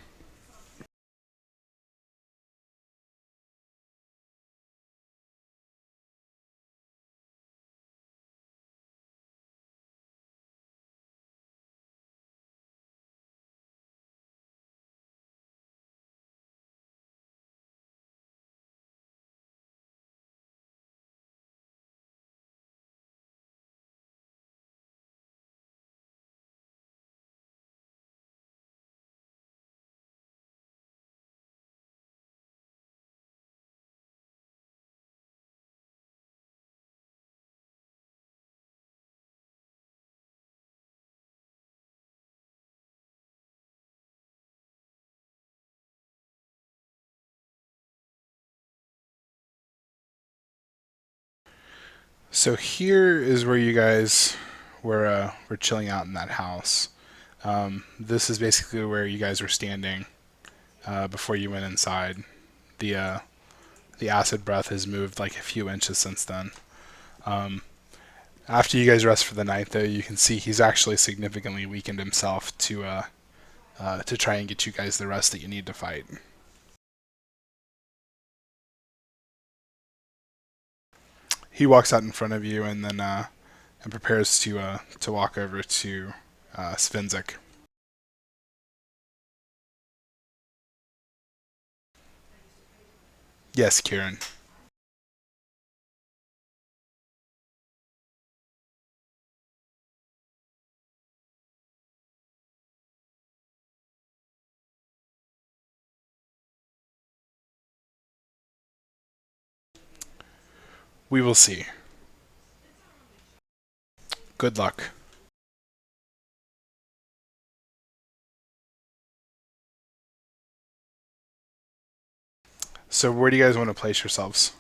So here is where you guys were chilling out in that house. This is basically where you guys were standing before you went inside. The uh, the acid breath has moved like a few inches since then. Um, After you guys rest for the night, though, you can see he's actually significantly weakened himself to try and get you guys the rest that you need to fight. He walks out in front of you and then and prepares to walk over to Svenzik. Yes, Kieran. We will see. Good luck. So where do you guys want to place yourselves?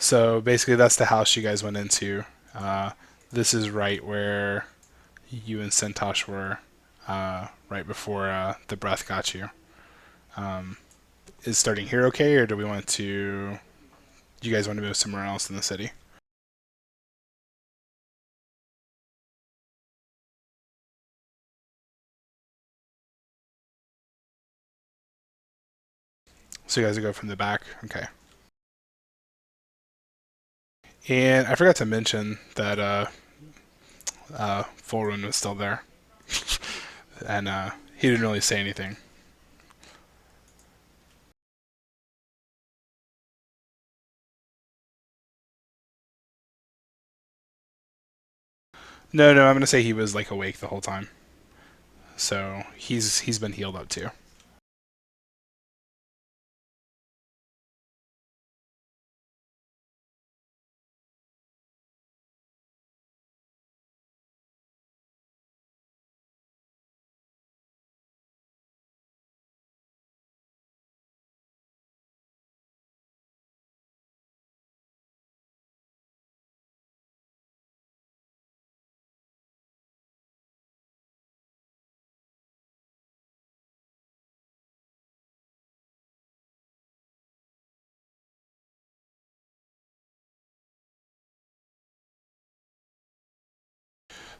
So basically, that's the house you guys went into. Uh, this is right where you and Sentosh were, right before the breath got you. Um, is starting here okay, or do we want to? Do you guys want to move somewhere else in the city? So you guys will go from the back. Okay. And I forgot to mention that Fulrun was still there, and he didn't really say anything. No, no, I'm gonna say he was like awake the whole time. So he's been healed up too.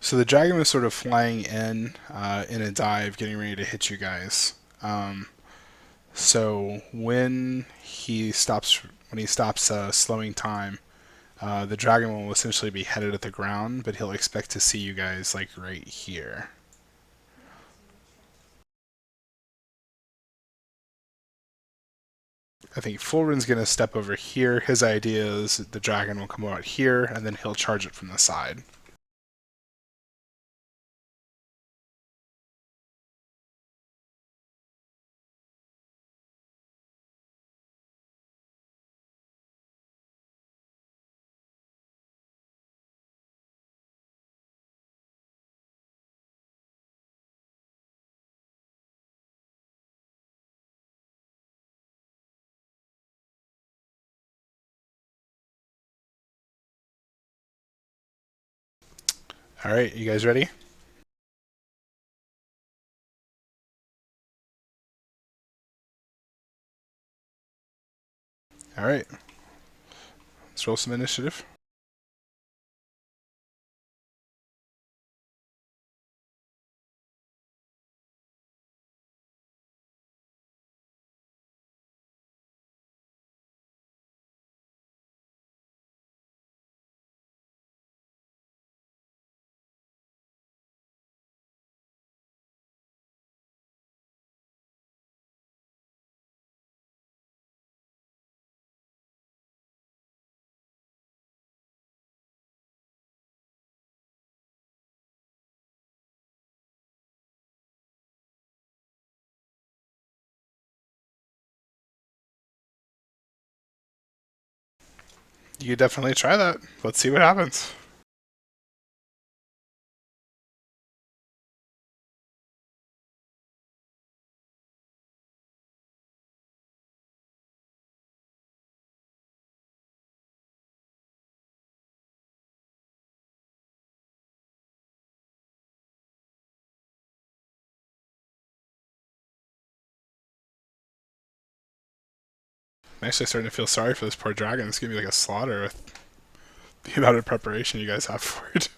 So the dragon was sort of flying in a dive, getting ready to hit you guys. So when he stops slowing time, the dragon will essentially be headed at the ground, but he'll expect to see you guys like right here. I think Fulrin's gonna step over here. His idea is the dragon will come out here, and then he'll charge it from the side. All right, you guys ready? All right, let's roll some initiative. You could definitely try that. Let's see what happens. I'm actually starting to feel sorry for this poor dragon. It's gonna be like a slaughter with the amount of preparation you guys have for it.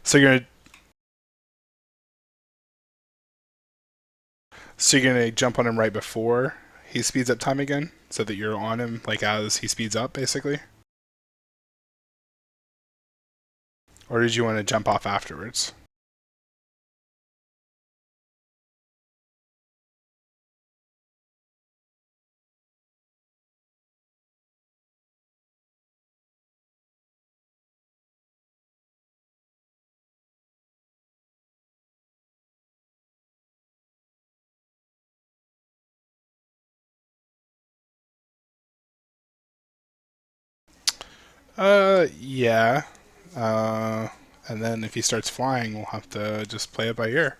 So you're gonna jump on him right before he speeds up time again, so that you're on him like as he speeds up, basically. Or did you want to jump off afterwards? Yeah. Uh, and then if he starts flying, we'll have to just play it by ear.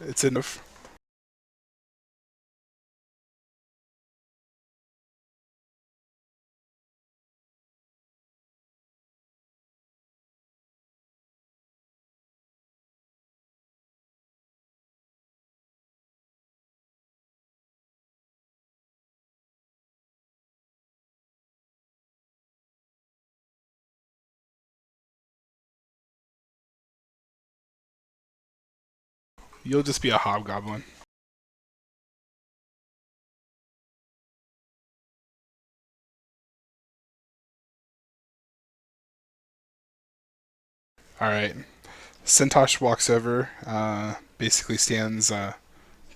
It's enough. You'll just be a hobgoblin. All right. Centosh walks over, basically stands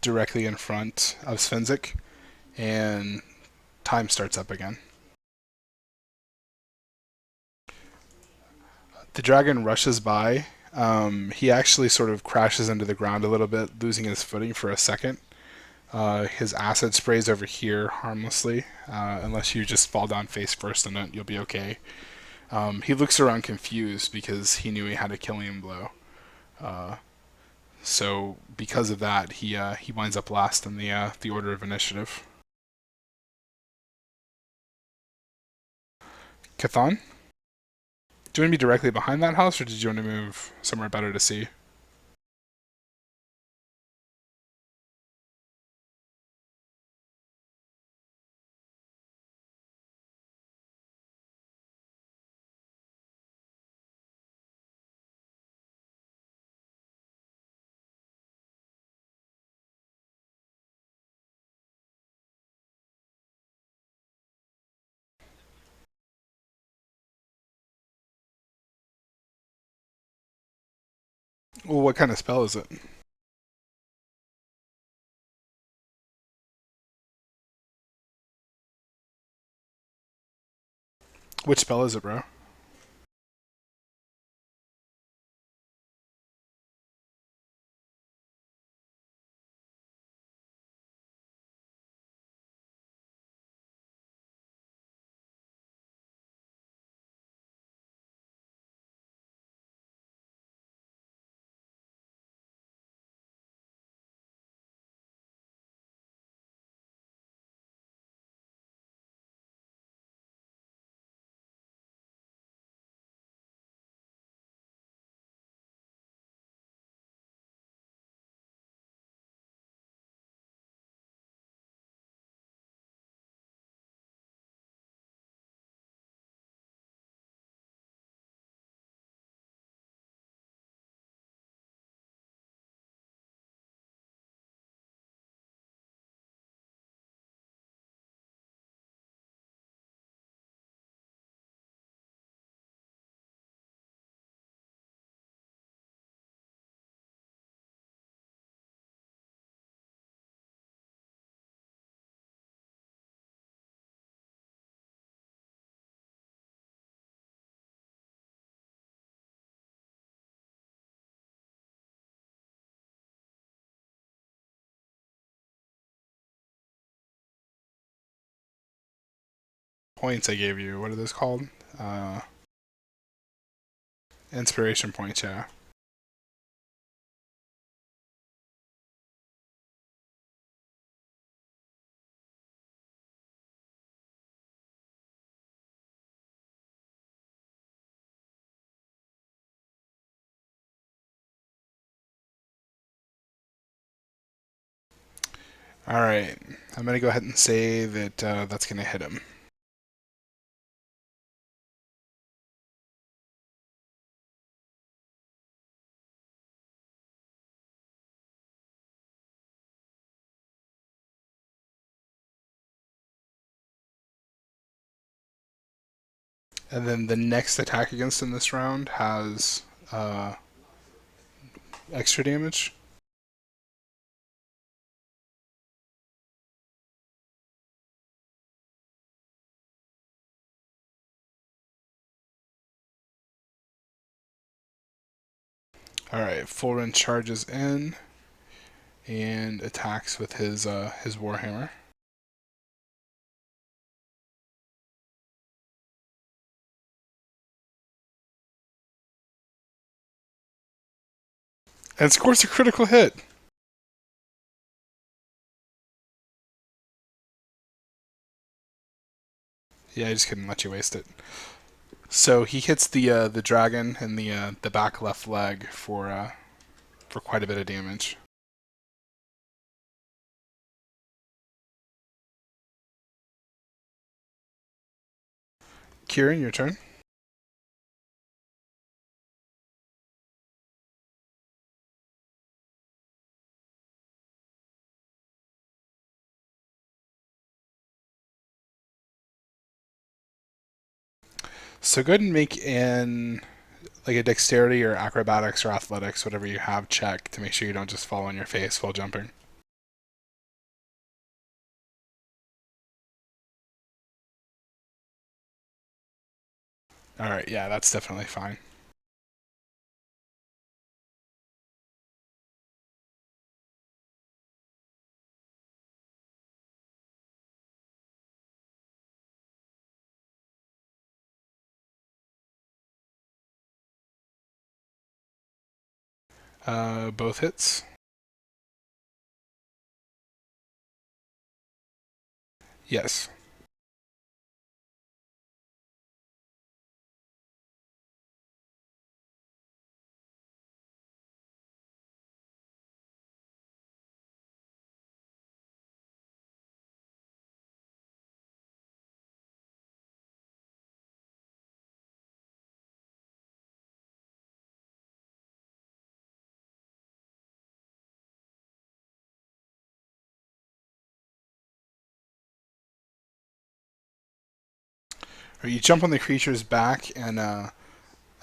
directly in front of Svenzik, and time starts up again. The dragon rushes by. He actually sort of crashes into the ground a little bit, losing his footing for a second. His acid sprays over here harmlessly, unless you just fall down face first in it, you'll be okay. He looks around confused because he knew he had a killing blow. Uh, so because of that, he winds up last in the order of initiative. Cathan, do you want to be directly behind that house, or did you want to move somewhere better to see? Well, what kind of spell is it? Which spell is it, bro? points I gave you. What are those called? Uh, Inspiration points, yeah. Alright, I'm going to go ahead and say that that's going to hit him. And then the next attack against him this round has extra damage. Alright, Fulren charges in and attacks with his Warhammer. And scores a critical hit. Yeah, I just couldn't let you waste it. So he hits the dragon in the back left leg for quite a bit of damage. Kieran, your turn. So go ahead and make an like a dexterity or acrobatics or athletics, whatever you have, check to make sure you don't just fall on your face while jumping. Alright, yeah, that's definitely fine. Both hits. Yes. Or you jump on the creature's back and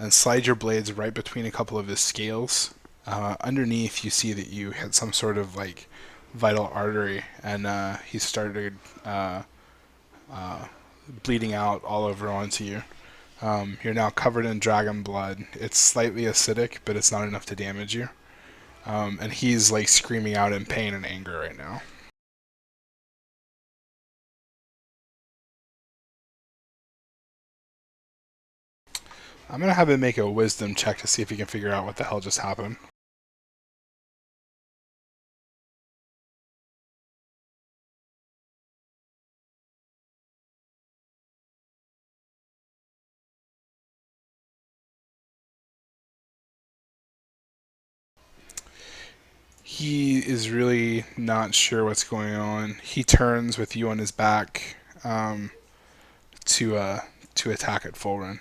slide your blades right between a couple of his scales. Underneath, you see that you hit some sort of like vital artery, and he started uh, bleeding out all over onto you. You're now covered in dragon blood. It's slightly acidic, but it's not enough to damage you. And he's like screaming out in pain and anger right now. I'm gonna have him make a wisdom check to see if he can figure out what the hell just happened. He is really not sure what's going on. He turns with you on his back to to attack at full run.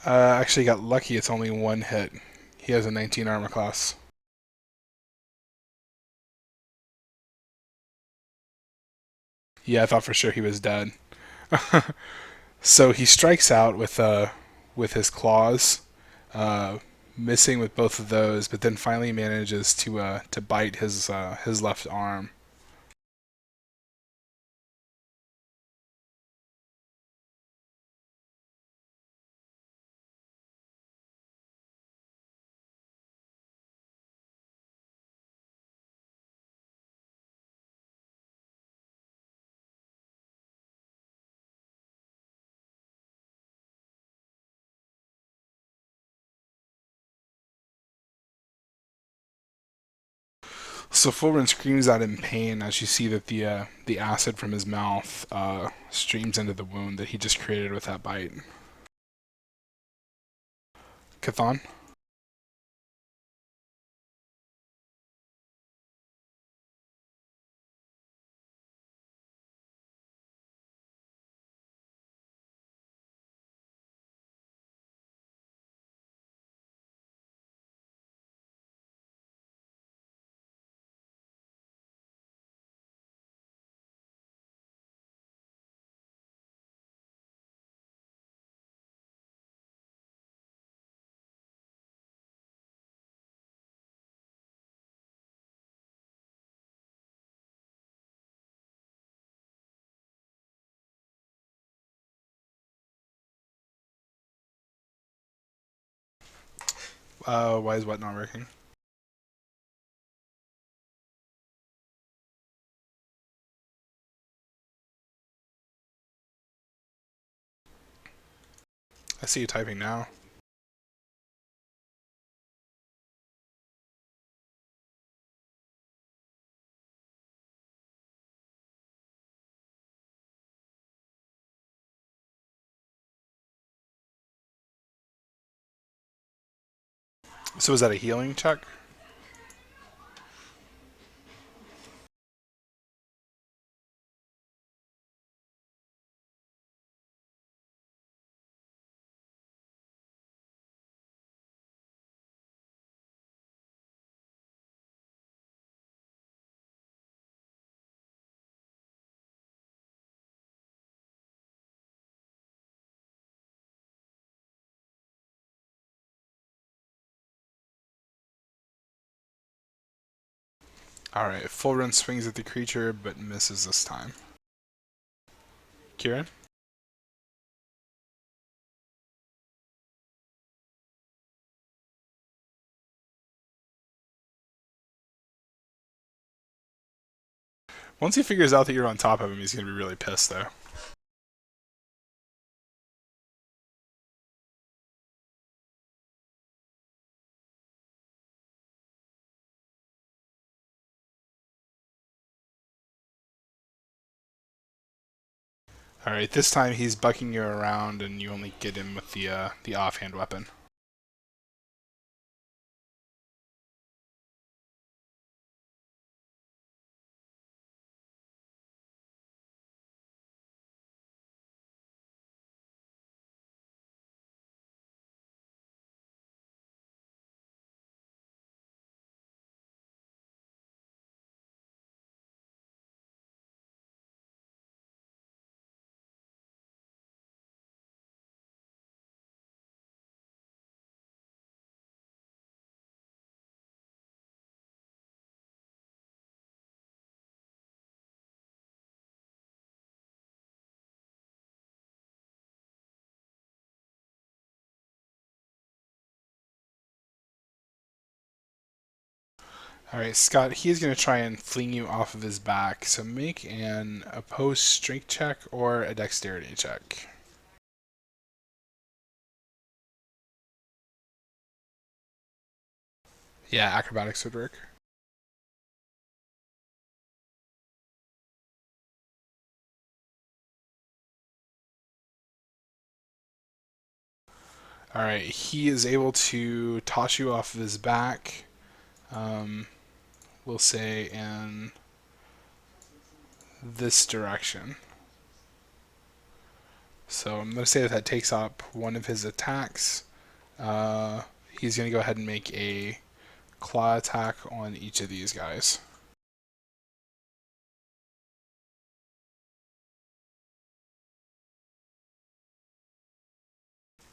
Actually got lucky. It's only one hit. He has a 19 armor class. Yeah, I thought for sure he was dead. So he strikes out with his claws, uh, missing with both of those, but then finally manages to bite his left arm. So Fulren screams out in pain as you see that the acid from his mouth streams into the wound that he just created with that bite. Chthon? Why is what not working? I see you typing now. So is that a healing check? Alright, Fulren swings at the creature but misses this time. Kieran? Once he figures out that you're on top of him, he's going to be really pissed, though. Alright, this time he's bucking you around and you only get him with the offhand weapon. Alright, Scott, he is going to try and fling you off of his back, so make an opposed strength check or a dexterity check. Yeah, acrobatics would work. Alright, he is able to toss you off of his back, we'll say in this direction. So I'm going to say that takes up one of his attacks. He's going to go ahead and make a claw attack on each of these guys.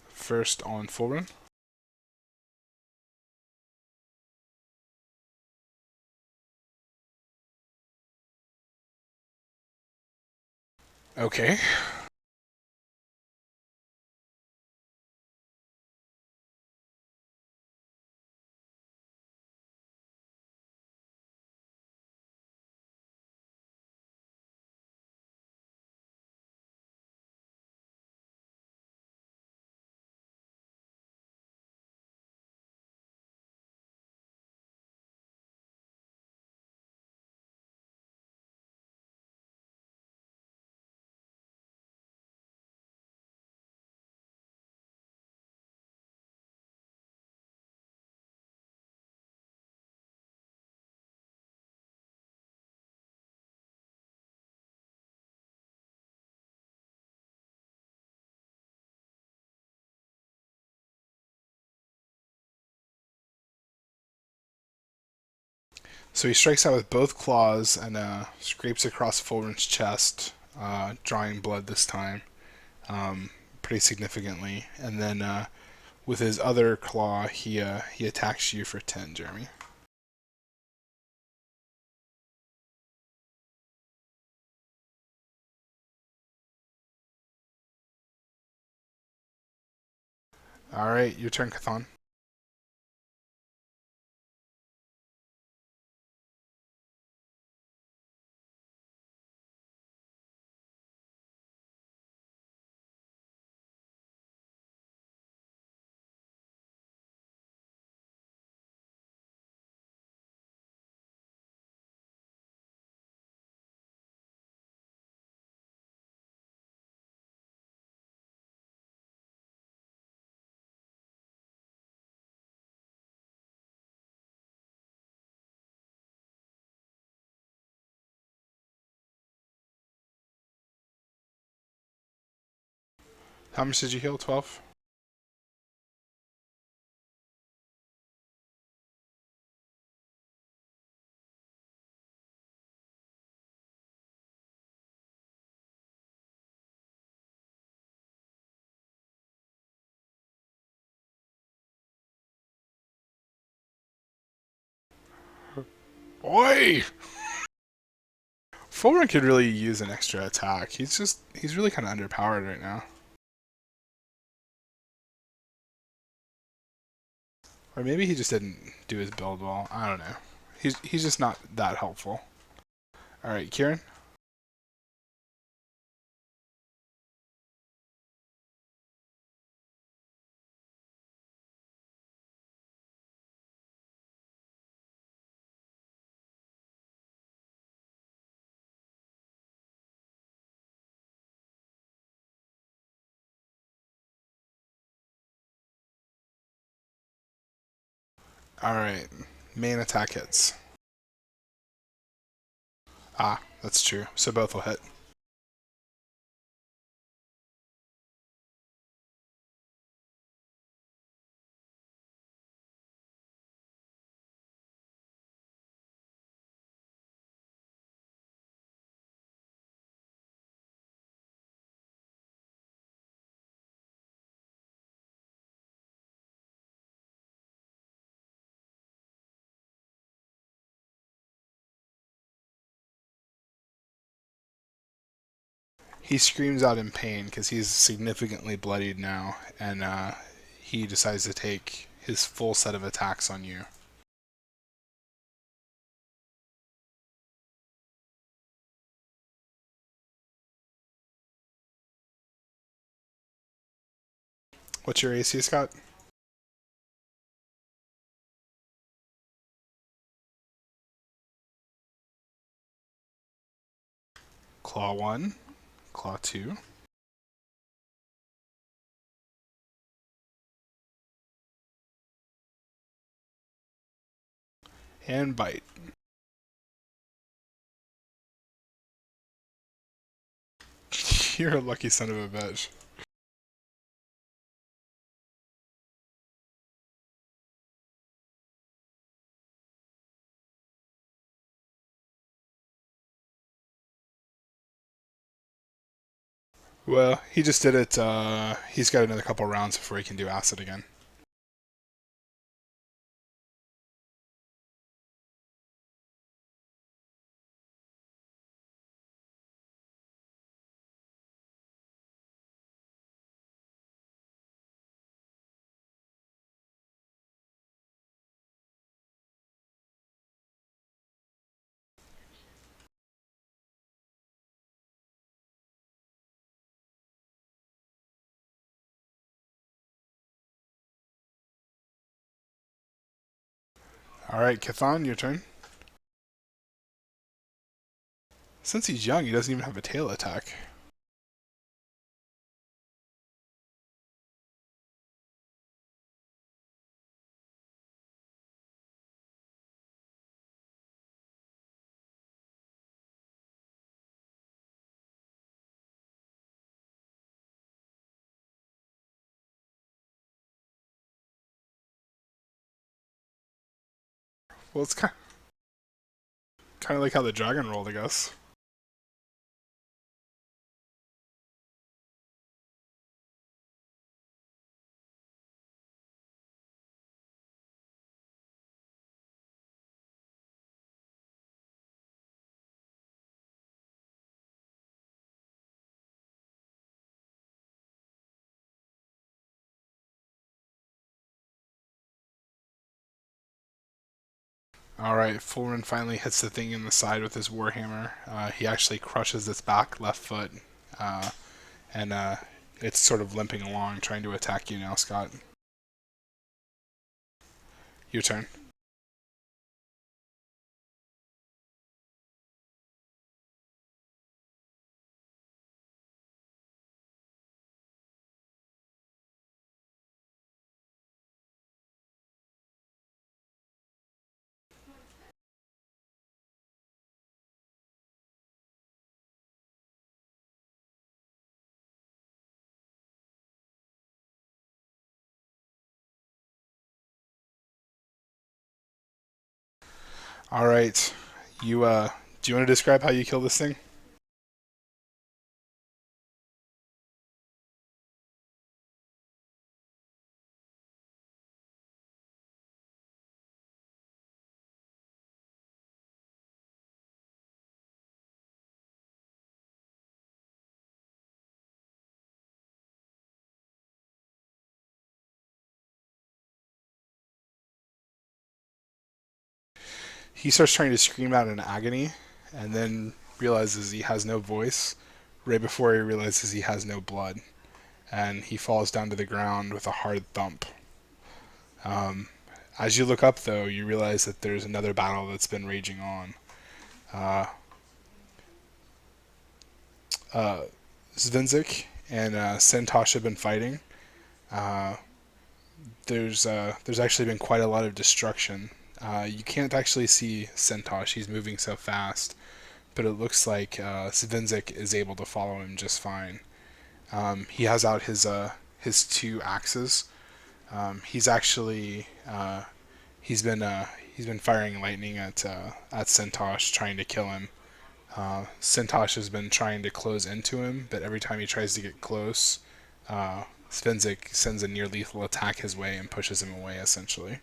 First on Fulren. Okay. So he strikes out with both claws and scrapes across Fulren's chest, drawing blood this time, pretty significantly. And then with his other claw, he attacks you for 10, Jeremy. All right, your turn, Chthon. How much did you heal? 12? Oi! Fulren could really use an extra attack. He's really kind of underpowered right now. Or maybe he just didn't do his build well. I don't know. He's just not that helpful. All right, Kieran. All right, main attack hits. Ah, that's true. So both will hit. He screams out in pain because he's significantly bloodied now, and he decides to take his full set of attacks on you. What's your AC, Scott? Claw 1, Claw 2, and Bite. You're a lucky son of a bitch. Well, he just did it. He's got another couple rounds before he can do acid again. All right, Kithon, your turn. Since he's young, he doesn't even have a tail attack. Well, it's kind of like how the dragon rolled, I guess. All right, Fulren finally hits the thing in the side with his warhammer. He actually crushes its back, left foot, uh, and it's sort of limping along, trying to attack you now, Scott. Your turn. All right, you do you want to describe how you kill this thing? He starts trying to scream out in agony, and then realizes he has no voice. Right before he realizes he has no blood, and he falls down to the ground with a hard thump. Um, as you look up, though, you realize that there's another battle that's been raging on. Uh, uh, Svenzik and Sentosh have been fighting. Uh, there's actually been quite a lot of destruction. You can't actually see Sentosh; he's moving so fast, but it looks like Svenzik is able to follow him just fine. He has out his two axes. He's actually he's been firing lightning at Sentosh, trying to kill him. Sentosh has been trying to close into him, but every time he tries to get close, Svenzik sends a near lethal attack his way and pushes him away, essentially.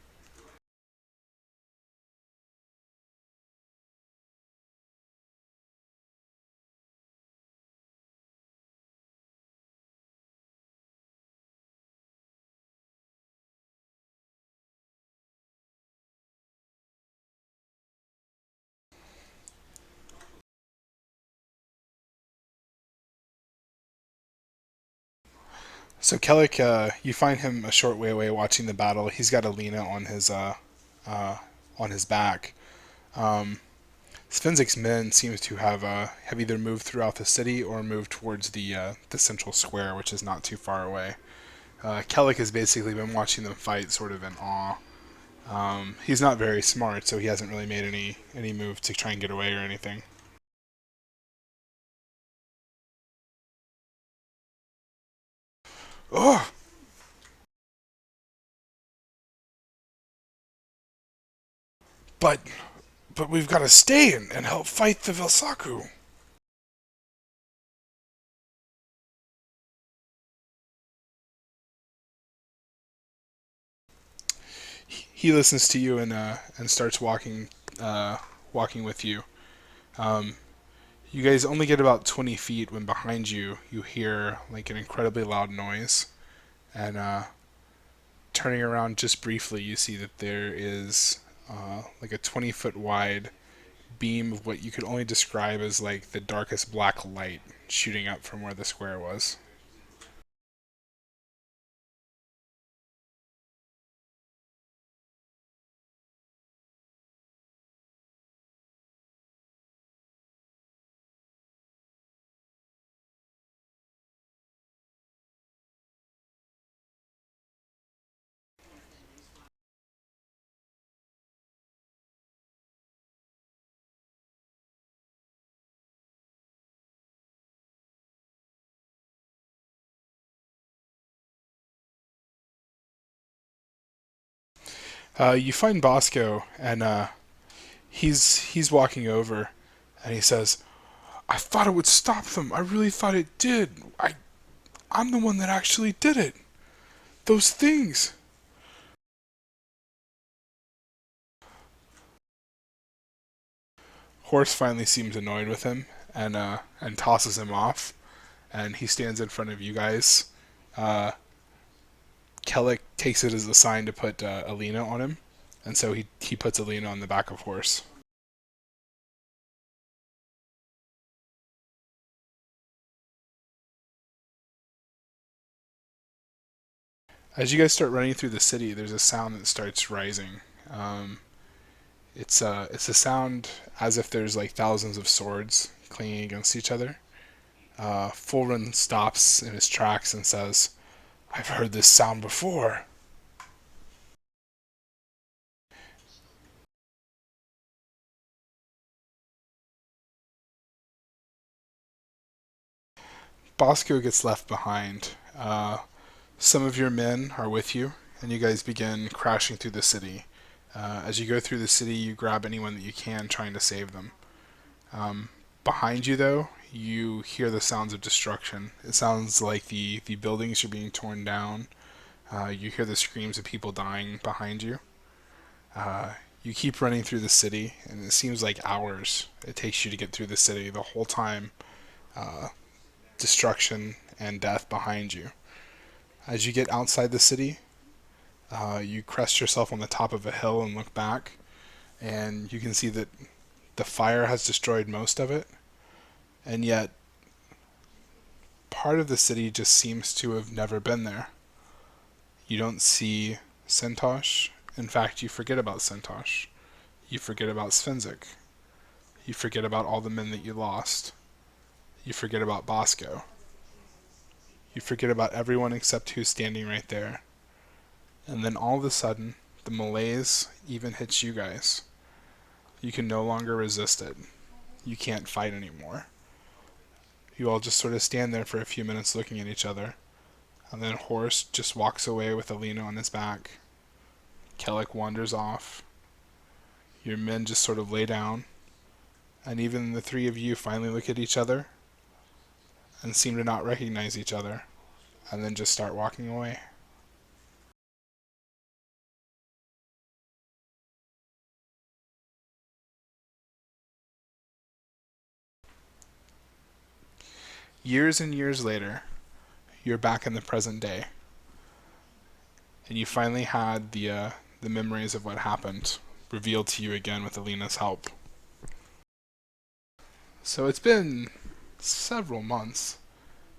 So Kellic, you find him a short way away watching the battle. He's got Alina uh, on his back. Um, Svenzik's men seems to have either moved throughout the city or moved towards the central square, which is not too far away. Kellic has basically been watching them fight, sort of in awe. He's not very smart, so he hasn't really made any move to try and get away or anything. Oh, but but we've got to stay and help fight the Velsaku. he listens to you and starts walking with you. Um, you guys only get about 20 feet when behind you you hear like an incredibly loud noise, and turning around just briefly, you see that there is like a 20-foot wide beam of what you could only describe as like the darkest black light shooting up from where the square was. You find Bosco, and he's walking over, and he says, "I thought it would stop them. I really thought it did. I'm the one that actually did it. Those things." Horse finally seems annoyed with him and tosses him off, and he stands in front of you guys. Uh, Kellic takes it as a sign to put Alina on him, and so he puts Alina on the back of Horse. As you guys start running through the city, there's a sound that starts rising. Um, it's a sound as if there's like thousands of swords clanging against each other. Fulren stops in his tracks and says, "I've heard this sound before." Bosco gets left behind. Some of your men are with you, and you guys begin crashing through the city. As you go through the city, you grab anyone that you can, trying to save them. Behind you, though, you hear the sounds of destruction. It sounds like the buildings are being torn down. You hear the screams of people dying behind you. Uh, you keep running through the city, and it seems like hours it takes you to get through the city. The whole time, uh, destruction and death behind you. As you get outside the city, you crest yourself on the top of a hill and look back, and you can see that the fire has destroyed most of it, and yet part of the city just seems to have never been there. You don't see Sentosh. In fact, you forget about Sentosh. You forget about Svenzik. You forget about all the men that you lost. You forget about Bosco. You forget about everyone except who's standing right there. And then all of a sudden, the malaise even hits you guys. You can no longer resist it. You can't fight anymore. You all just sort of stand there for a few minutes looking at each other. And then Horse just walks away with Alina on his back. Kellic wanders off. Your men just sort of lay down. And even the three of you finally look at each other and seem to not recognize each other. And then just start walking away. Years and years later, you're back in the present day. And you finally had the memories of what happened revealed to you again with Alina's help. So it's been several months,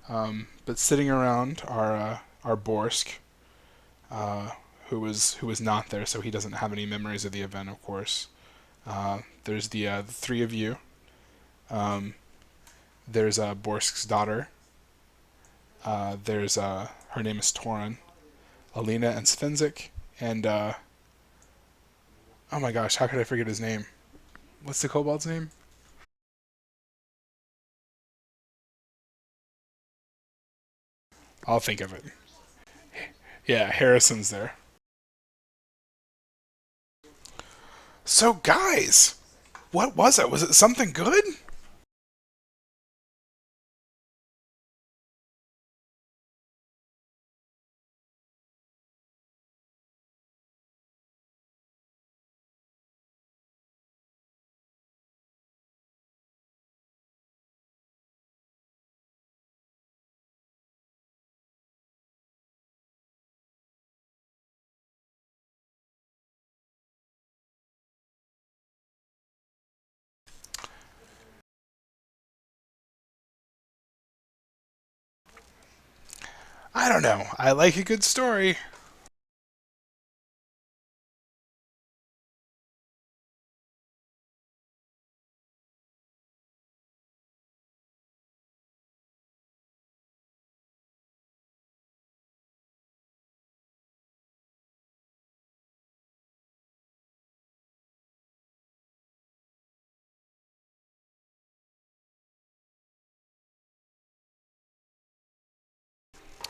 but sitting around are Borsk, uh, who was not there, so he doesn't have any memories of the event, of course. There's the three of you. Um, there's Borsk's daughter. There's her name is Torin, Alina and Svenzik, and oh my gosh, how could I forget his name? What's the kobold's name? I'll think of it. Yeah, Harrison's there. So, guys, what was it? Was it something good? I don't know. I like a good story.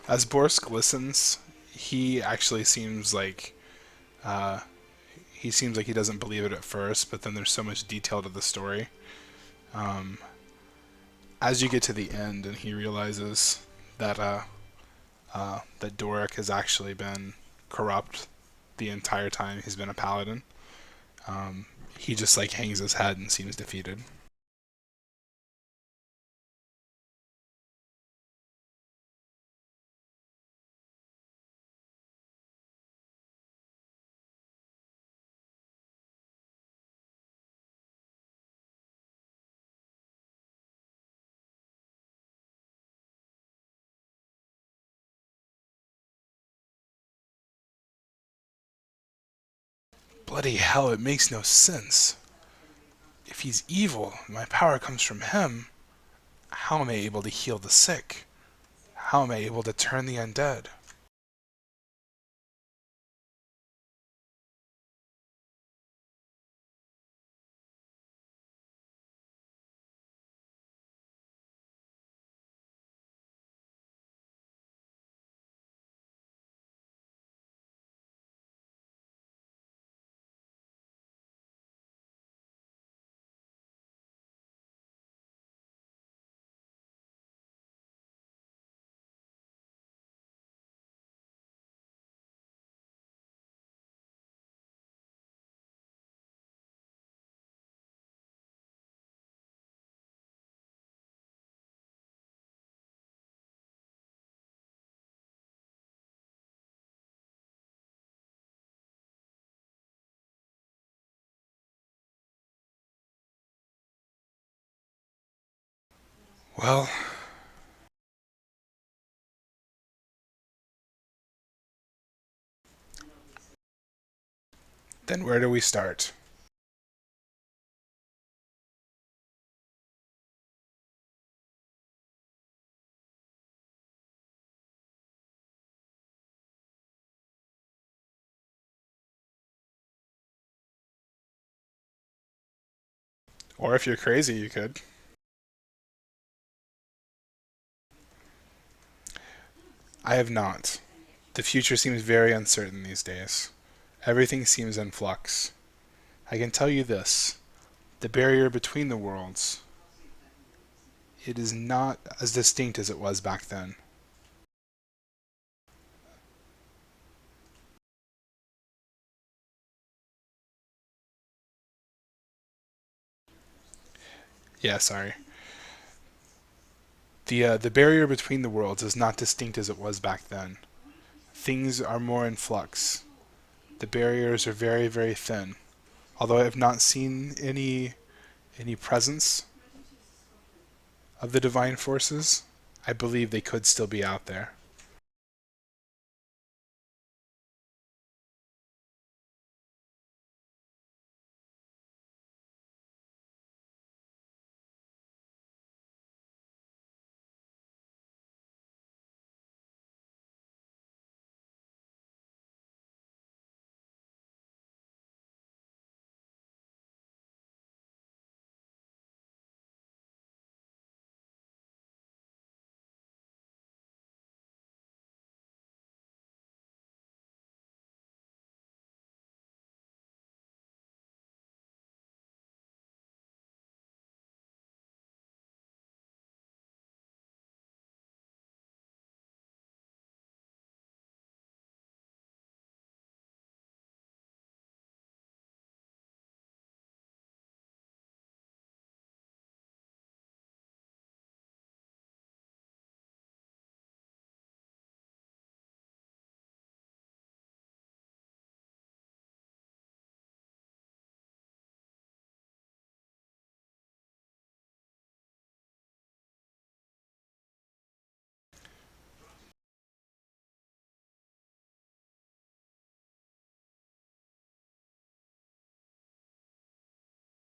As Borsk listens, he actually seems like uh, he doesn't believe it at first, but then there's so much detail to the story. Um, as you get to the end, and he realizes that that Doric has actually been corrupt the entire time he's been a paladin. Um, he just like hangs his head and seems defeated. Bloody hell, it makes no sense. If he's evil, my power comes from him. How am I able to heal the sick? How am I able to turn the undead? Well, then where do we start? Or if you're crazy, you could. I have not. The future seems very uncertain these days. Everything seems in flux. I can tell you this: the barrier between the worlds, it is not as distinct as it was back then. Yeah, sorry. The barrier between the worlds is not distinct as it was back then. Things are more in flux. The barriers are very, very thin. Although I have not seen any presence of the divine forces, I believe they could still be out there.